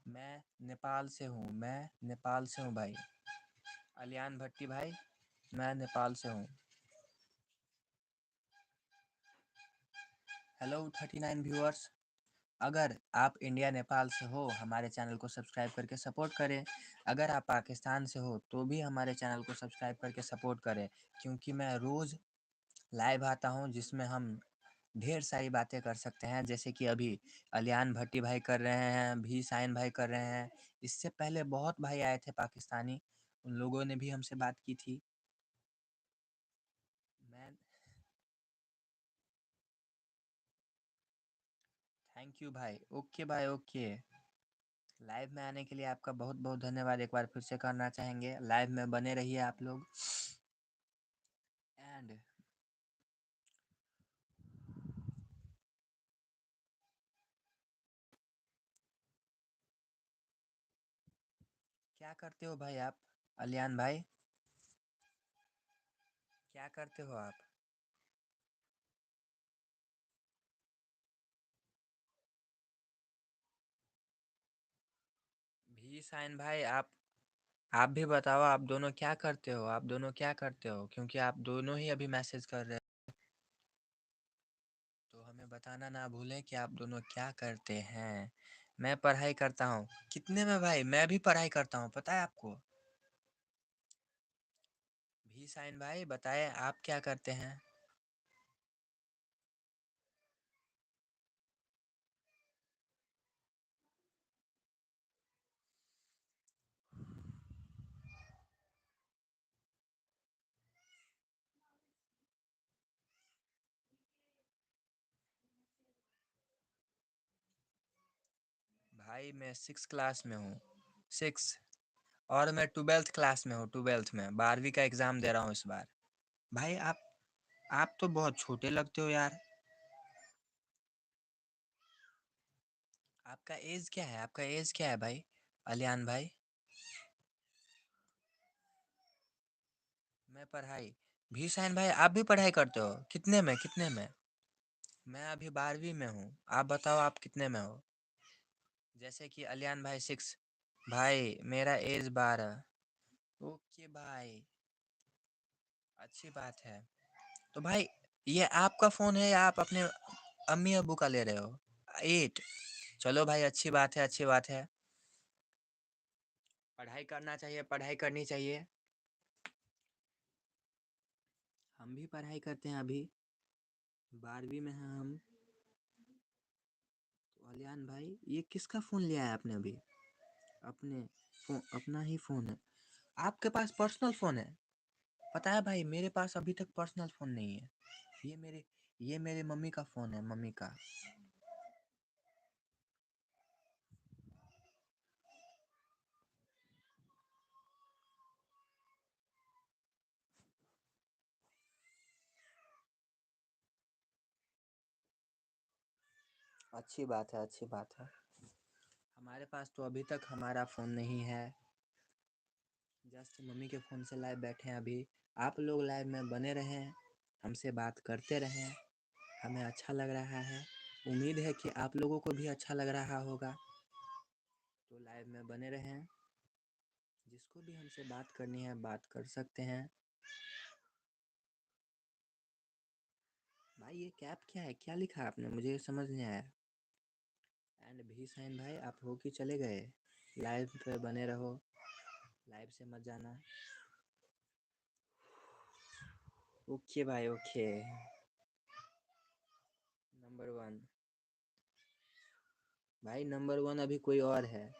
मैं नेपाल से हूँ, मैं नेपाल से हूँ भाई। अलियान भट्टी भाई, मैं नेपाल से हूँ। हेलो 39 व्यूअर्स, अगर आप इंडिया नेपाल से हो, हमारे चैनल को सब्सक्राइब करके सपोर्ट करें। अगर आप पाकिस्तान से हो, तो भी हमारे चैनल को सब्सक्राइब करके सपोर्ट करें, क्योंकि मैं रोज़ लाइव आता हूँ जिसमें हम ढेर सारी बातें कर सकते हैं, जैसे कि अभी अलियान भट्टी भाई कर रहे हैं, भी साइन भाई कर रहे हैं। इससे पहले बहुत भाई आए थे पाकिस्तानी, उन लोगों ने भी हमसे बात की थी। मैं थैंक यू भाई, ओके भाई, ओके। लाइव में आने के लिए आपका बहुत बहुत धन्यवाद, एक बार फिर से करना चाहेंगे। लाइव में बने रहिए आप लोग। एंड क्या करते हो भाई आप, अलियान भाई, क्या करते हो आप? भी साइन भाई, आप भी बताओ, आप दोनों क्या करते हो, आप दोनों क्या करते हो, क्योंकि आप दोनों ही अभी मैसेज कर रहे हो, तो हमें बताना ना भूलें कि आप दोनों क्या करते हैं। मैं पढ़ाई करता हूँ। कितने में भाई? मैं भी पढ़ाई करता हूँ, पता है आपको? भी साइन भाई बताए, आप क्या करते हैं? भाई मैं 6 क्लास में हूँ, 6। और मैं 12th क्लास में हूँ, 12th में 12वीं का एग्ज़ाम दे रहा हूँ इस बार। भाई आप तो बहुत छोटे लगते हो यार। आपका एज क्या है, आपका एज क्या है भाई, अलियान भाई? मैं पढ़ाई, भीषण भाई आप भी पढ़ाई करते हो? कितने में, कितने में? मैं अभी 12वीं में हूँ। आप बताओ आप कितने में हो? जैसे कि अलियान भाई 6, भाई मेरा एज 12। ओके भाई, अच्छी बात है। तो भाई ये आपका फ़ोन है या आप अपने अम्मी अबू का ले रहे हो? 8, चलो भाई अच्छी बात है, अच्छी बात है। पढ़ाई करना चाहिए, पढ़ाई करनी चाहिए। हम भी पढ़ाई करते हैं अभी, 12वीं में हैं हम। तो अलियान भाई ये किसका फ़ोन लिया है आपने अभी? अपने फ़ोन, अपना ही फ़ोन है? आपके पास पर्सनल फ़ोन है? पता है भाई मेरे पास अभी तक पर्सनल फ़ोन नहीं है। ये मेरे ये मेरे मम्मी का फ़ोन है, मम्मी का। अच्छी बात है, अच्छी बात है। हमारे पास तो अभी तक हमारा फ़ोन नहीं है। जस्ट मम्मी के फ़ोन से लाइव बैठे हैं अभी। आप लोग लाइव में बने रहें, हमसे बात करते रहें, हमें अच्छा लग रहा है। उम्मीद है कि आप लोगों को भी अच्छा लग रहा होगा, तो लाइव में बने रहें। जिसको भी हमसे बात करनी है बात कर सकते हैं। भाई ये कैप क्या है, क्या लिखा है आपने, मुझे समझ नहीं आया। एंड भी साइन भाई आप हो कि चले गए? लाइव पे बने रहो, लाइव से मत जाना। ओके भाई ओके। नंबर 1 भाई, नंबर 1 अभी कोई और है।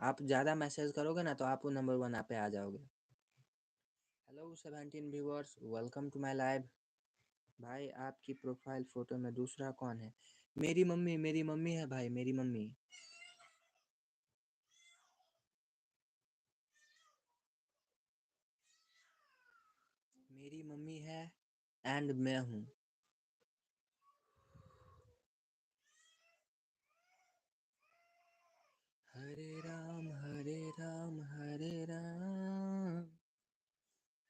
आप ज़्यादा मैसेज करोगे ना तो आप वो नंबर 1 आप पे आ जाओगे। Hello 17 viewers, welcome to my live. भाई आपकी प्रोफाइल फ़ोटो में दूसरा कौन है? मेरी मम्मी, मेरी मम्मी है भाई, मेरी मम्मी। मेरी मम्मी है एंड मैं हूँ। हरे राम हरे राम हरे राम,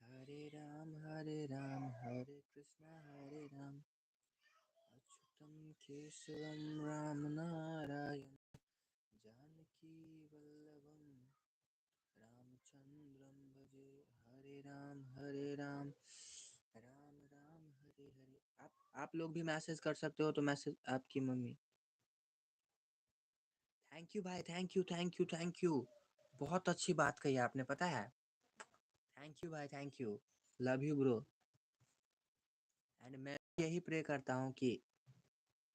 हरे राम हरे राम हरे राम, अच्युतम केशवम राम नारायण, जानकी वल्लभम रामचंद्रम भजे। हरे राम राम राम हरे हरे। आप लोग भी मैसेज कर सकते हो, तो मैसेज आपकी मम्मी। थैंक यू भाई, thank you thank you thank you. बहुत अच्छी बात कही आपने, पता है। थैंक यू भाई, thank you. Love you bro. And मैं यही प्रे करता हूँ कि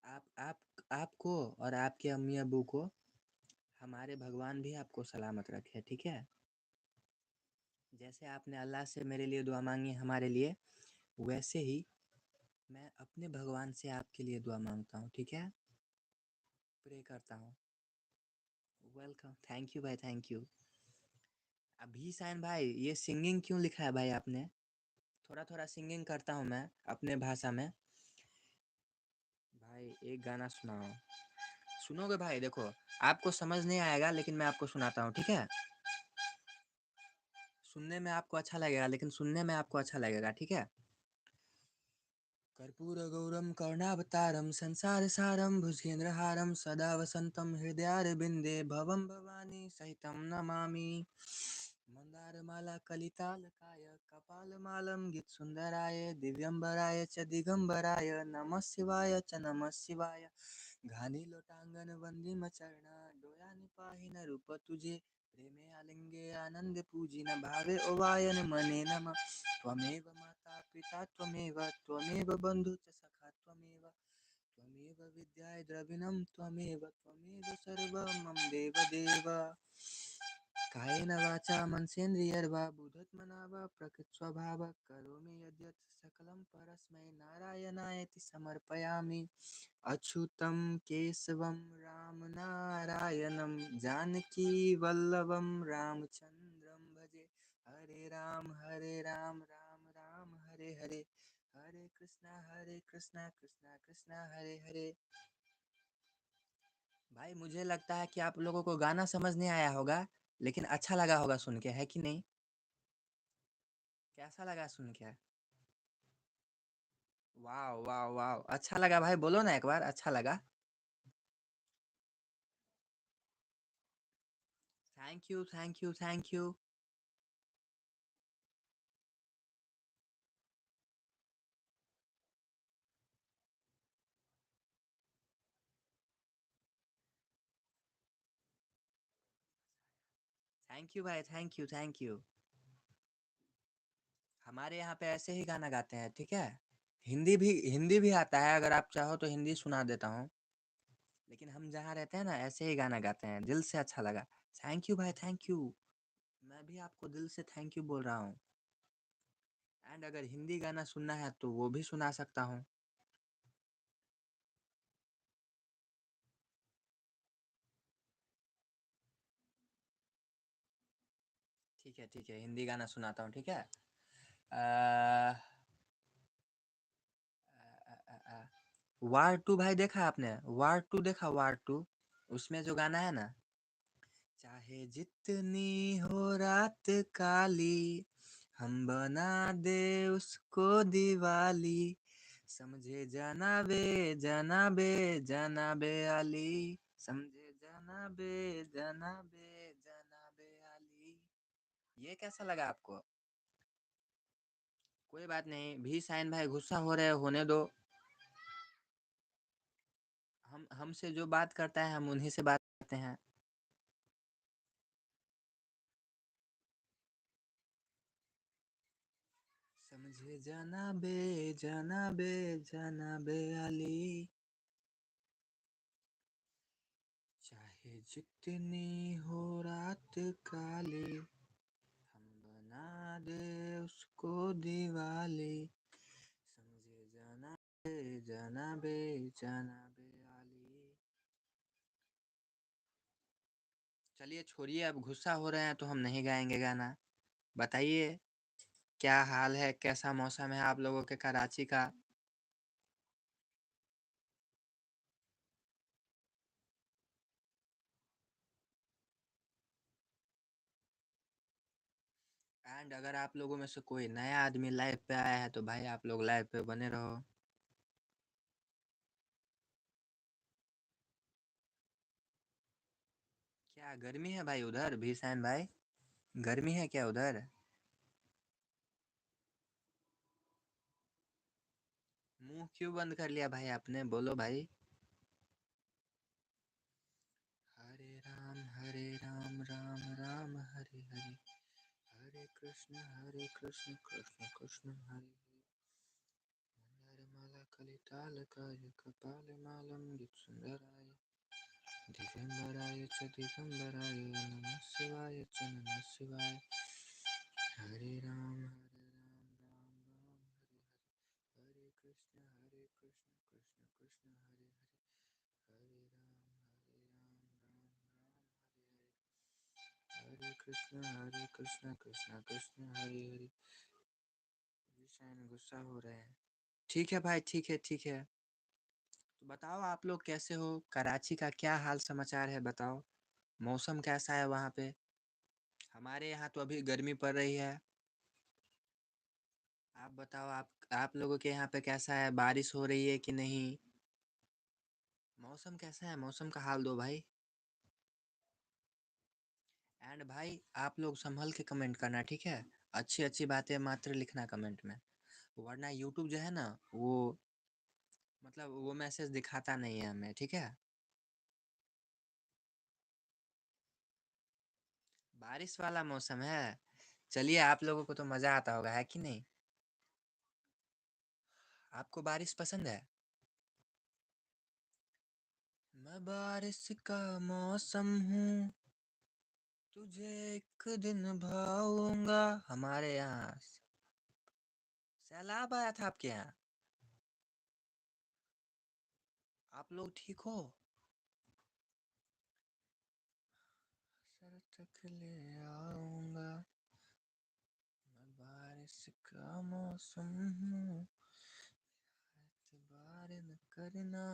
आपको और आपके अम्मी अबू को हमारे भगवान भी आपको सलामत रखे, ठीक है। जैसे आपने अल्लाह से मेरे लिए दुआ मांगी हमारे लिए, वैसे ही मैं अपने भगवान से आपके लिए दुआ मांगता हूँ, ठीक है। प्रे करता हूँ। वेलकम, थैंक यू भाई, थैंक यू। अभी साइन भाई, ये सिंगिंग क्यों लिखा है भाई आपने? थोड़ा थोड़ा सिंगिंग करता हूँ मैं अपने भाषा में। भाई एक गाना सुनाओ। सुनोगे भाई? देखो, आपको समझ नहीं आएगा लेकिन मैं आपको सुनाता हूँ, ठीक है। सुनने में आपको अच्छा लगेगा, लेकिन सुनने में आपको अच्छा लगेगा, ठीक है। कर्पूरगौरम करुणावतारम संसार सारम भुजगेन्द्रहारम सदा वसंतम हृदयारविंदे भवम भवानी सहितम नमामि। मंदारमाला कलितालकाय कपालमालं गीतसुंदराय दिव्यंबराय च दिगंबराय नमः शिवाय च नमः शिवाय। घानी लोटांगन वंदिम चरणा डोयानि पाहि न रूप तुझे, प्रेमे आलिंगे आनंद पूजी न भावे ओवायन मने नमः। त्वमेव माता पिता त्वमेव त्वमेव बंधु च सखा त्वमेव, त्वमेव विद्याय द्रविणं त्वमेव त्वमेव सर्वं मम देव देव। कायेन वाचा मनसेन्द्रियर्वा बुद्ध्यात्मना वा प्रकृतिस्वभावा करोमि यद्यत् सकलं परस्मै नारायणायेति समर्पयामि। अच्युतं केशवं राम नारायणं जानकी वल्लभं रामचन्द्रं भजे। हरे राम राम राम हरे हरे, हरे कृष्णा कृष्णा कृष्णा हरे हरे। भाई मुझे लगता है कि आप लोगों को गाना समझ नहीं आया होगा, लेकिन अच्छा लगा होगा सुन के, है कि नहीं? कैसा लगा सुन के? वाह वाह वाह, अच्छा लगा भाई, बोलो ना एक बार, अच्छा लगा। Thank you thank you thank you. Thank you भाई, थैंक यू थैंक यू। हमारे यहाँ पे ऐसे ही गाना गाते हैं, ठीक है। हिंदी भी आता है, अगर आप चाहो तो हिंदी सुना देता हूँ। लेकिन हम जहाँ रहते हैं ना, ऐसे ही गाना गाते हैं, दिल से अच्छा लगा। थैंक यू भाई, थैंक यू। मैं भी आपको दिल से थैंक यू बोल रहा हूँ। एंड अगर हिंदी गाना सुनना है तो वो भी सुना सकता हूँ। ठीक है, हिंदी गाना सुनाता हूँ, ठीक है। वार टू भाई देखा आपने? वार टू देखा? वार टू, उसमें जो गाना है ना, चाहे जितनी हो रात काली, हम बना दे उसको दिवाली, समझे जनाबे जनाबे जनाबे अली, समझे जनाबे जनाबे जनाबे अली। ये कैसा लगा आपको? कोई बात नहीं, भी साइन भाई गुस्सा हो रहे, होने दो। हम हमसे जो बात करता है हम उन्हीं से बात करते हैं। समझे जनाबे जनाबे जनाबे अली, चाहे जितनी हो रात काली, हम बना दे उसको दिवाली। समझे जनाबे जनाबे जनाबे अली। चलिए छोड़िए, अब गुस्सा हो रहे हैं तो हम नहीं गाएंगे गाना। बताइए क्या हाल है, कैसा मौसम है आप लोगों के कराची का? एंड अगर आप लोगों में से कोई नया आदमी लाइव पे आया है तो भाई आप लोग लाइव पे बने रहो। क्या गर्मी है भाई उधर भीषण भाई? गर्मी है क्या उधर? मुंह क्यों बंद कर लिया भाई आपने, बोलो भाई। हरे राम राम राम हरे हरे, हरे कृष्ण कृष्ण कृष्ण हरे हरे। मंदारमाला कलितालकाय कपालमालं सुंदराय, दिगंबराय च दिगंबराय नमः शिवाय च नमः शिवाय। हरे राम राम राम हरे हरे, हरे कृष्ण कृष्ण कृष्ण हरे हरे, हरे राम राम हरे हरे, हरे कृष्ण कृष्ण कृष्ण हरे हरे। गुस्सा हो रहे हैं। ठीक है भाई, ठीक है ठीक है। तो बताओ आप लोग कैसे हो, कराची का क्या हाल समाचार है बताओ। मौसम कैसा है वहाँ पे? हमारे यहाँ तो अभी गर्मी पड़ रही है। आप बताओ, आप लोगों के यहाँ पे कैसा है, बारिश हो रही है कि नहीं? मौसम कैसा है, मौसम का हाल दो भाई। एंड भाई आप लोग संभल के कमेंट करना, ठीक है? अच्छी अच्छी बातें मात्र लिखना कमेंट में, वरना यूट्यूब जो है ना वो मतलब वो मैसेज दिखाता नहीं है हमें, ठीक है? बारिश वाला मौसम है। चलिए आप लोगों को तो मजा आता होगा, है कि नहीं? आपको बारिश पसंद है? मैं बारिश का मौसम हूँ, तुझे एक दिन भाऊंगा। हमारे यहाँ सैलाब आया था आपके यहाँ? आप लोग ठीक हो? सर तक ले आऊंगा, मैं बारिश का मौसम हूँ, एतबार न करना,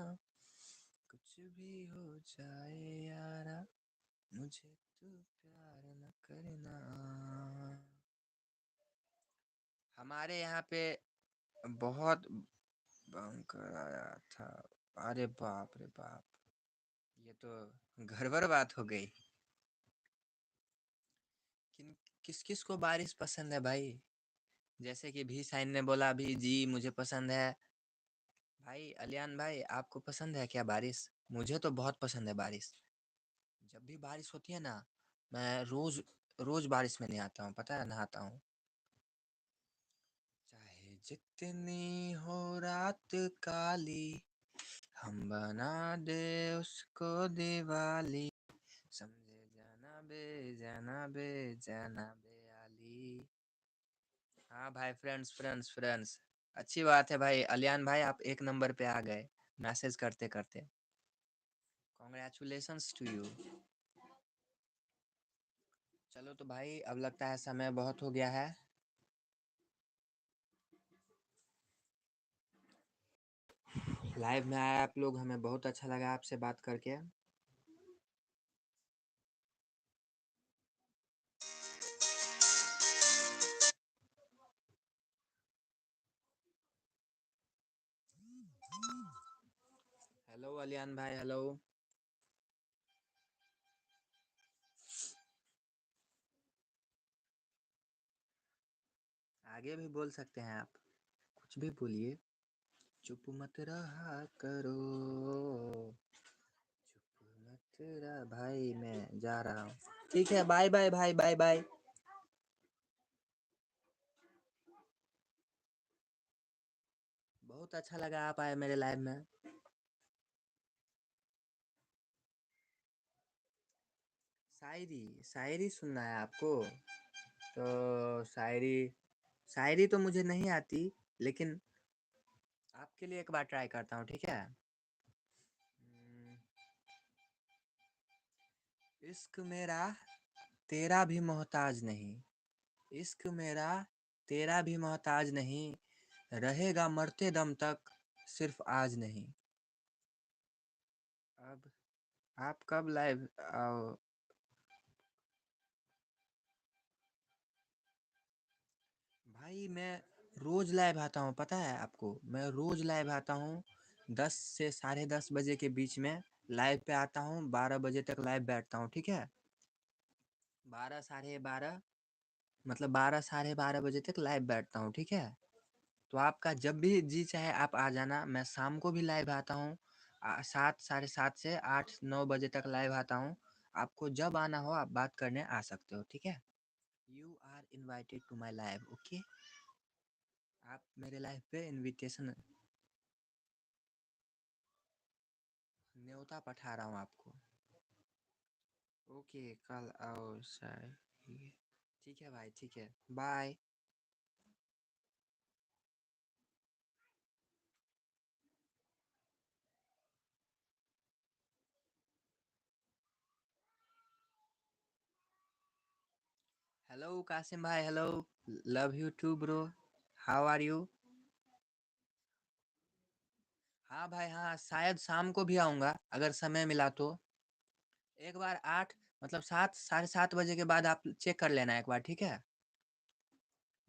कुछ भी हो जाए यारा, मुझे तू प्यार न करना। हमारे यहाँ पे बहुत भयंकर आया था। अरे बाप रे बाप, ये तो गड़बड़ बात हो गई। किन किस किस को बारिश पसंद है भाई? जैसे कि भी साइन ने बोला अभी जी मुझे पसंद है। भाई अलियान भाई आपको पसंद है क्या बारिश? मुझे तो बहुत पसंद है बारिश। जब भी बारिश होती है ना, मैं रोज रोज बारिश में नहीं आता हूँ, पता है, नहाता हूँ। चाहे जितनी हो रात काली, हम बना दे उसको दिवाली। समझे जनाबे जनाबे जनाबे आली। हाँ भाई, फ्रेंड्स फ्रेंड्स फ्रेंड्स। अच्छी बात है भाई, अलियान भाई आप एक नंबर पे आ गए मैसेज करते करते। Congratulations to you. चलो तो भाई अब लगता है समय बहुत हो गया है। लाइव में आए आप लोग, हमें बहुत अच्छा लगा आपसे बात करके। हेलो अलियान भाई, हेलो। आगे भी बोल सकते हैं आप, कुछ भी बोलिए। चुप मत रहा करो, चुप मत रहा भाई, मैं जा रहा हूँ। ठीक है, बाय बाय भाई, बाय बाय। बहुत अच्छा लगा आप आए मेरे लाइव में। शायरी, शायरी सुनना है आपको? तो शायरी, शायरी तो मुझे नहीं आती, लेकिन आपके लिए एक बार ट्राई करता हूँ, ठीक है? इश्क मेरा तेरा भी मोहताज नहीं, इश्क मेरा तेरा भी मोहताज नहीं, रहेगा मरते दम तक, सिर्फ आज नहीं। अब आप कब लाइव आओ? भाई मैं रोज लाइव आता हूँ, पता है आपको? मैं रोज लाइव आता हूँ, 10 से 10:30 बजे के बीच में लाइव पे आता हूँ, 12 बजे तक लाइव बैठता हूँ, ठीक है? 12 साढ़े 12, मतलब 12 साढ़े 12 बजे तक लाइव बैठता हूँ, ठीक है? तो आपका जब भी जी चाहे आप आ जाना। मैं शाम को भी लाइव आता हूँ, 7 साढ़े 7 से 8 9 बजे तक लाइव आता हूँ। आपको जब आना हो आप बात करने आ सकते हो, ठीक है? You are invited to my live, okay? आप मेरे लाइव पे इनविटेशन, न्योता पठा रहा हूँ आपको। ओके, कल आओ सर। ठीक है भाई, ठीक है, बाय। हेलो कासिम भाई, hello. Love you too bro. How are you? हाँ भाई, हाँ, शायद शाम को भी आऊँगा अगर समय मिला तो। एक बार 8, मतलब 7 साढ़े 7 बजे के बाद आप चेक कर लेना एक बार, ठीक है?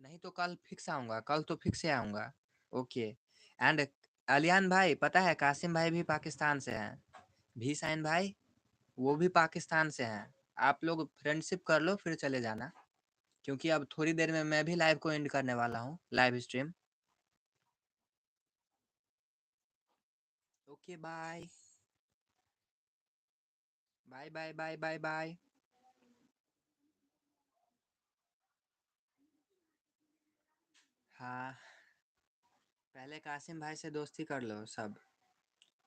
नहीं तो कल फिक्स आऊँगा, कल तो फिक्स ही आऊँगा। ओके। एंड अलियान भाई, पता है कासिम भाई भी पाकिस्तान से हैं। भी साइन भाई, वो भी पाकिस्तान से हैं। आप लोग फ्रेंडशिप कर लो फिर चले जाना, क्योंकि अब थोड़ी देर में मैं भी लाइव को एंड करने वाला हूँ, live stream. Okay, bye bye bye bye bye bye. हाँ, पहले कासिम भाई से दोस्ती कर लो सब।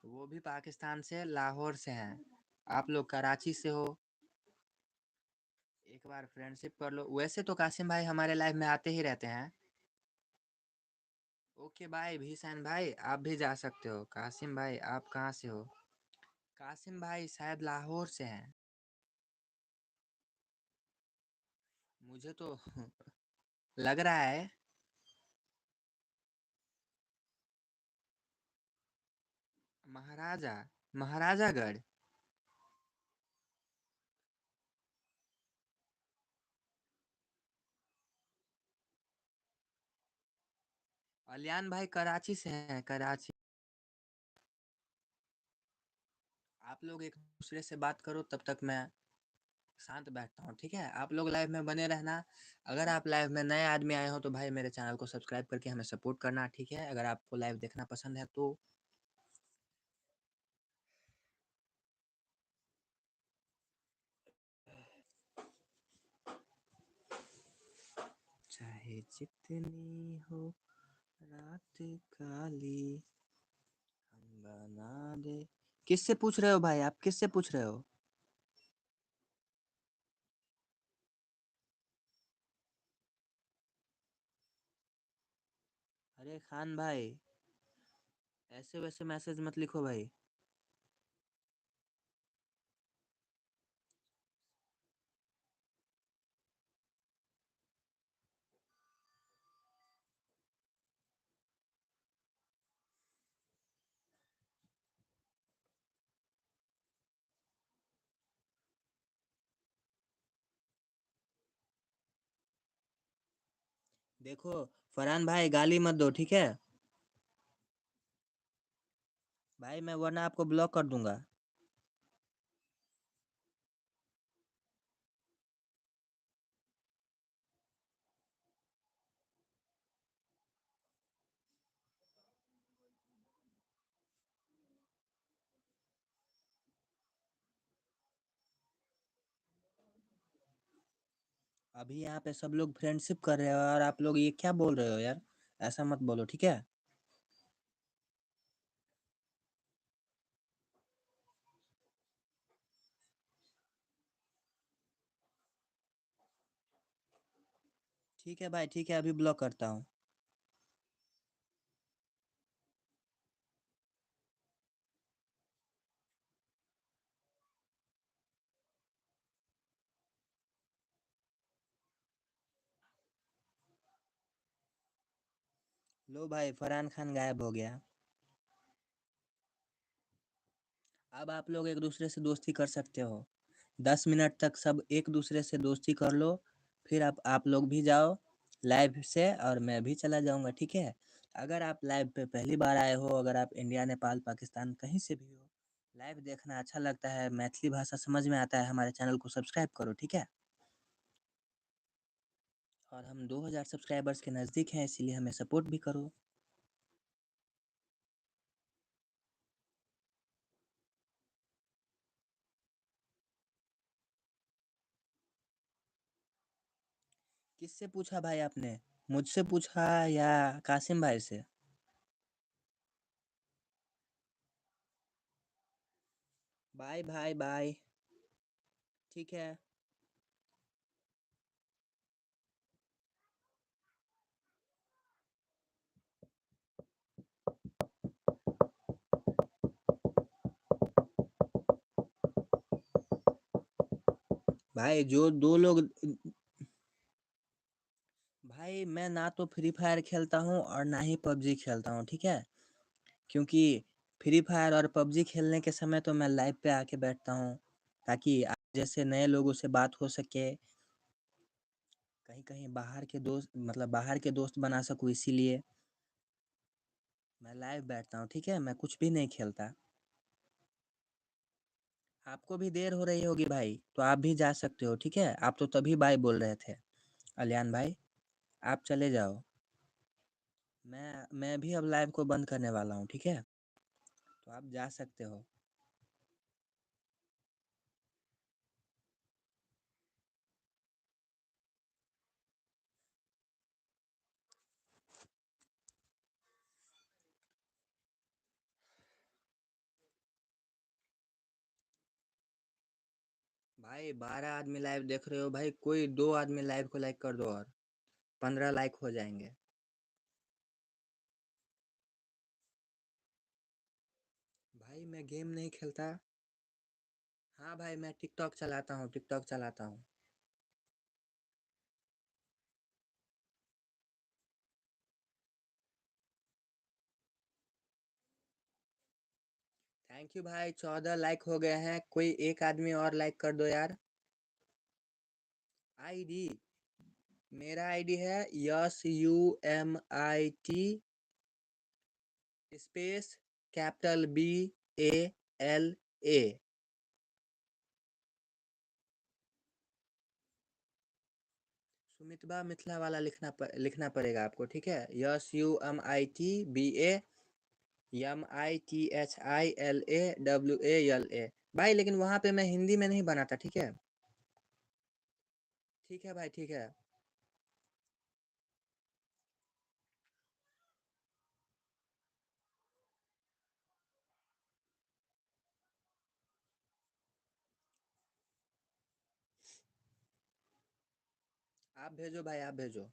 वो भी पाकिस्तान से, लाहौर से हैं। आप लोग कराची से हो। एक बार फ्रेंडशिप कर लो। वैसे तो कासिम भाई हमारे लाइव में आते ही रहते हैं। ओके बाय भीषण भाई, आप भी जा सकते हो। कासिम भाई आप कहाँ से हो? कासिम भाई शायद लाहौर से हैं। मुझे तो लग रहा है। महाराजा, महाराजागढ़। अलियान भाई कराची से हैं, कराची। आप लोग एक दूसरे से बात करो, तब तक मैं शांत बैठता हूँ, ठीक है? आप लोग लाइव में बने रहना। अगर आप लाइव में नए आदमी आए हो तो भाई मेरे चैनल को सब्सक्राइब करके हमें सपोर्ट करना, ठीक है? अगर आपको लाइव देखना पसंद है तो। चाहे जितनी हो रात काली, हम बना दे। किससे पूछ रहे हो भाई? आप किससे पूछ रहे हो? अरे खान भाई, ऐसे वैसे मैसेज मत लिखो भाई। देखो फरहान भाई, गाली मत दो, ठीक है? भाई मैं वरना आपको ब्लॉक कर दूंगा। अभी यहाँ पे सब लोग फ्रेंडशिप कर रहे हो और आप लोग ये क्या बोल रहे हो यार? ऐसा मत बोलो, ठीक है? ठीक है भाई, ठीक है, अभी ब्लॉक करता हूँ। लो भाई, फरहान खान गायब हो गया। अब आप लोग एक दूसरे से दोस्ती कर सकते हो। 10 मिनट तक सब एक दूसरे से दोस्ती कर लो। फिर आप लोग भी जाओ लाइव से और मैं भी चला जाऊंगा, ठीक है? अगर आप लाइव पे पहली बार आए हो, अगर आप इंडिया, नेपाल, पाकिस्तान कहीं से भी हो, लाइव देखना अच्छा लगता है, मैथिली भाषा समझ में आता है, हमारे चैनल को सब्सक्राइब करो, ठीक है? और हम 2000 सब्सक्राइबर्स के नज़दीक हैं, इसीलिए हमें सपोर्ट भी करो। किससे पूछा भाई आपने? मुझसे पूछा या कासिम भाई से? बाय भाई बाय। ठीक है। भाई जो दो लोग, भाई मैं ना तो फ्री फायर खेलता हूँ और ना ही पबजी खेलता हूँ, ठीक है? क्योंकि फ्री फायर और पबजी खेलने के समय तो मैं लाइव पे आके बैठता हूँ, ताकि आप जैसे नए लोगों से बात हो सके, कहीं कहीं बाहर के दोस्त, मतलब बाहर के दोस्त बना सकूँ, इसीलिए मैं लाइव बैठता हूँ, ठीक है? मैं कुछ भी नहीं खेलता। आपको भी देर हो रही होगी भाई, तो आप भी जा सकते हो, ठीक है? आप तो तभी बाय बोल रहे थे। अलियान भाई, आप चले जाओ। मैं भी अब लाइव को बंद करने वाला हूँ, ठीक है? तो आप जा सकते हो। भाई 12 आदमी लाइव देख रहे हो भाई, कोई 2 आदमी लाइव को लाइक कर दो और 15 लाइक हो जाएंगे। भाई मैं गेम नहीं खेलता। हाँ भाई, मैं टिकटॉक चलाता हूँ, टिकटॉक चलाता हूँ। थैंक यू भाई, 14 लाइक हो गए हैं, कोई एक आदमी और लाइक कर दो यार। आईडी, मेरा आईडी है YUMIT स्पेस कैपिटल BALA। सुमितबा मिथिला वाला लिखना पड़ेगा आपको, ठीक है? YUMITBAMITHILAWALA। भाई लेकिन वहां पे मैं हिंदी में नहीं बनाता, ठीक है? ठीक है भाई, ठीक है। आप भेजो भाई, आप भेजो।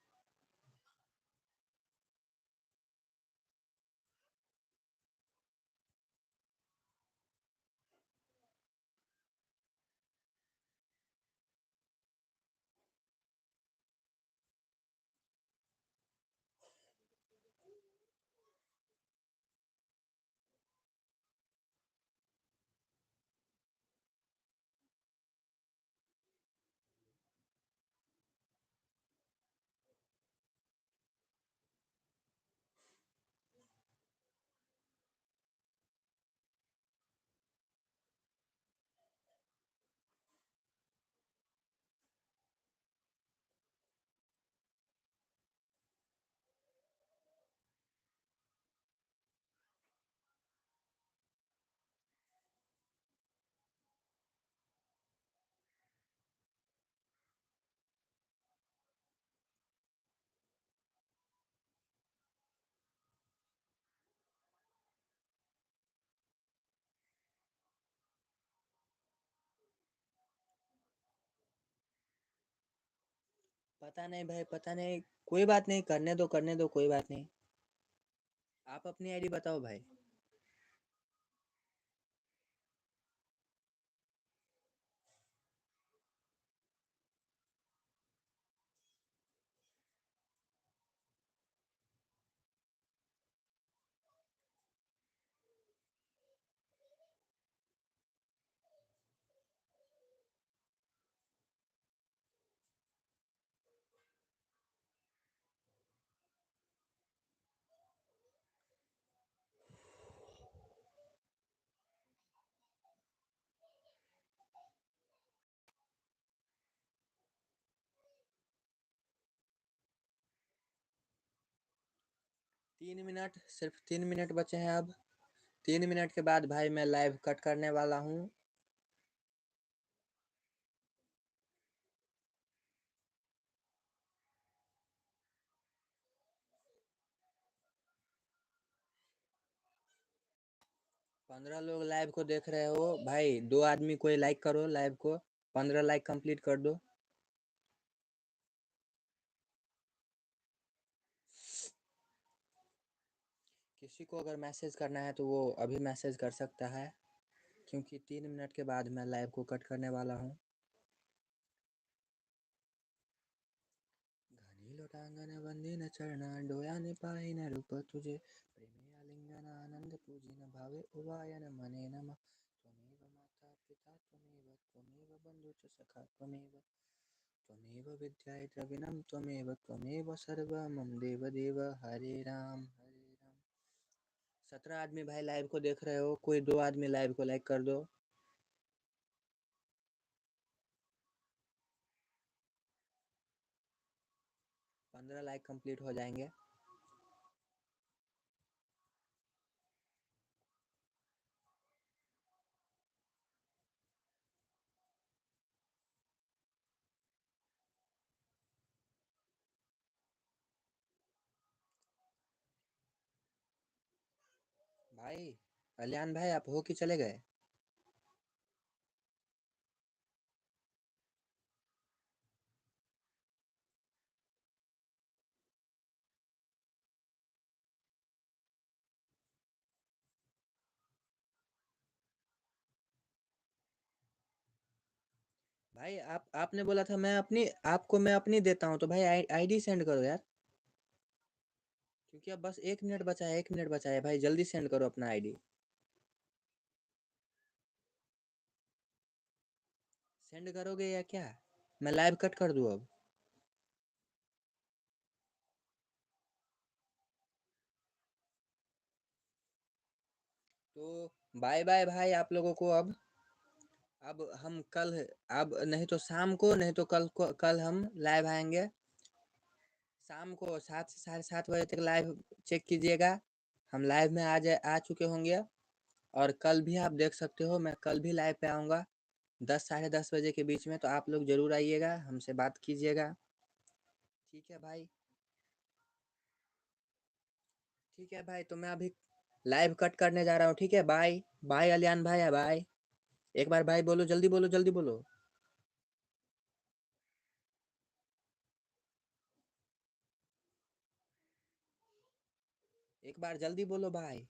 पता नहीं भाई, पता नहीं। कोई बात नहीं, करने दो, कोई बात नहीं। आप अपनी आईडी बताओ भाई। 3 मिनट, सिर्फ 3 मिनट बचे हैं अब। 3 मिनट के बाद भाई मैं लाइव कट करने वाला हूँ। 15 लोग लाइव को देख रहे हो भाई, 2 आदमी कोई लाइक करो लाइव को। 15 लाइक कंप्लीट कर दो। किसी को अगर मैसेज करना है तो वो अभी मैसेज कर सकता है, क्योंकि 3 मिनट के बाद मैं लाइव को कट करने वाला हूँ। घनी लोटांगन बंदी न चढ़ना, डोया ने पाई न रूप तुझे, प्रेमी आलिंगन आनंद पूजी न भावे उवायन मने नम। त्वमेव माता पिता त्वमेव, त्वमेव बंधु च सखा त्वमेव, त्वमेव विद्या द्रविणं त्वमेव, त्वमेव सर्वं मम देव देव। हरे राम हरे राम। 17 आदमी भाई लाइव को देख रहे हो, कोई 2 आदमी लाइव को लाइक कर दो। 15 लाइक कंप्लीट हो जाएंगे। भाई कल्याण भाई, आप हो कि चले गए? भाई आपने बोला था मैं अपनी, आपको मैं अपनी देता हूँ, तो भाई आईडी सेंड करो यार। क्योंकि अब बस 1 मिनट बचा है, 1 मिनट बचा है भाई, जल्दी सेंड करो अपना आईडी। सेंड करोगे या क्या? मैं लाइव कट कर दूँ अब? तो बाय बाय भाई आप लोगों को। अब हम कल, अब नहीं तो शाम को, नहीं तो कल हम लाइव आएंगे। शाम को 7 से 7:30 बजे तक लाइव चेक कीजिएगा। हम लाइव में आ चुके होंगे। और कल भी आप देख सकते हो, मैं कल भी लाइव पे आऊँगा 10 साढ़े 10 बजे के बीच में। तो आप लोग ज़रूर आइएगा, हमसे बात कीजिएगा। ठीक है भाई। ठीक है भाई, तो मैं अभी लाइव कट करने जा रहा हूँ। ठीक है, बाय। बाय अलियान भाई, बाय। एक बार बाय बोलो, जल्दी बोलो, जल्दी बोलो। एक बार जल्दी बोलो बाय।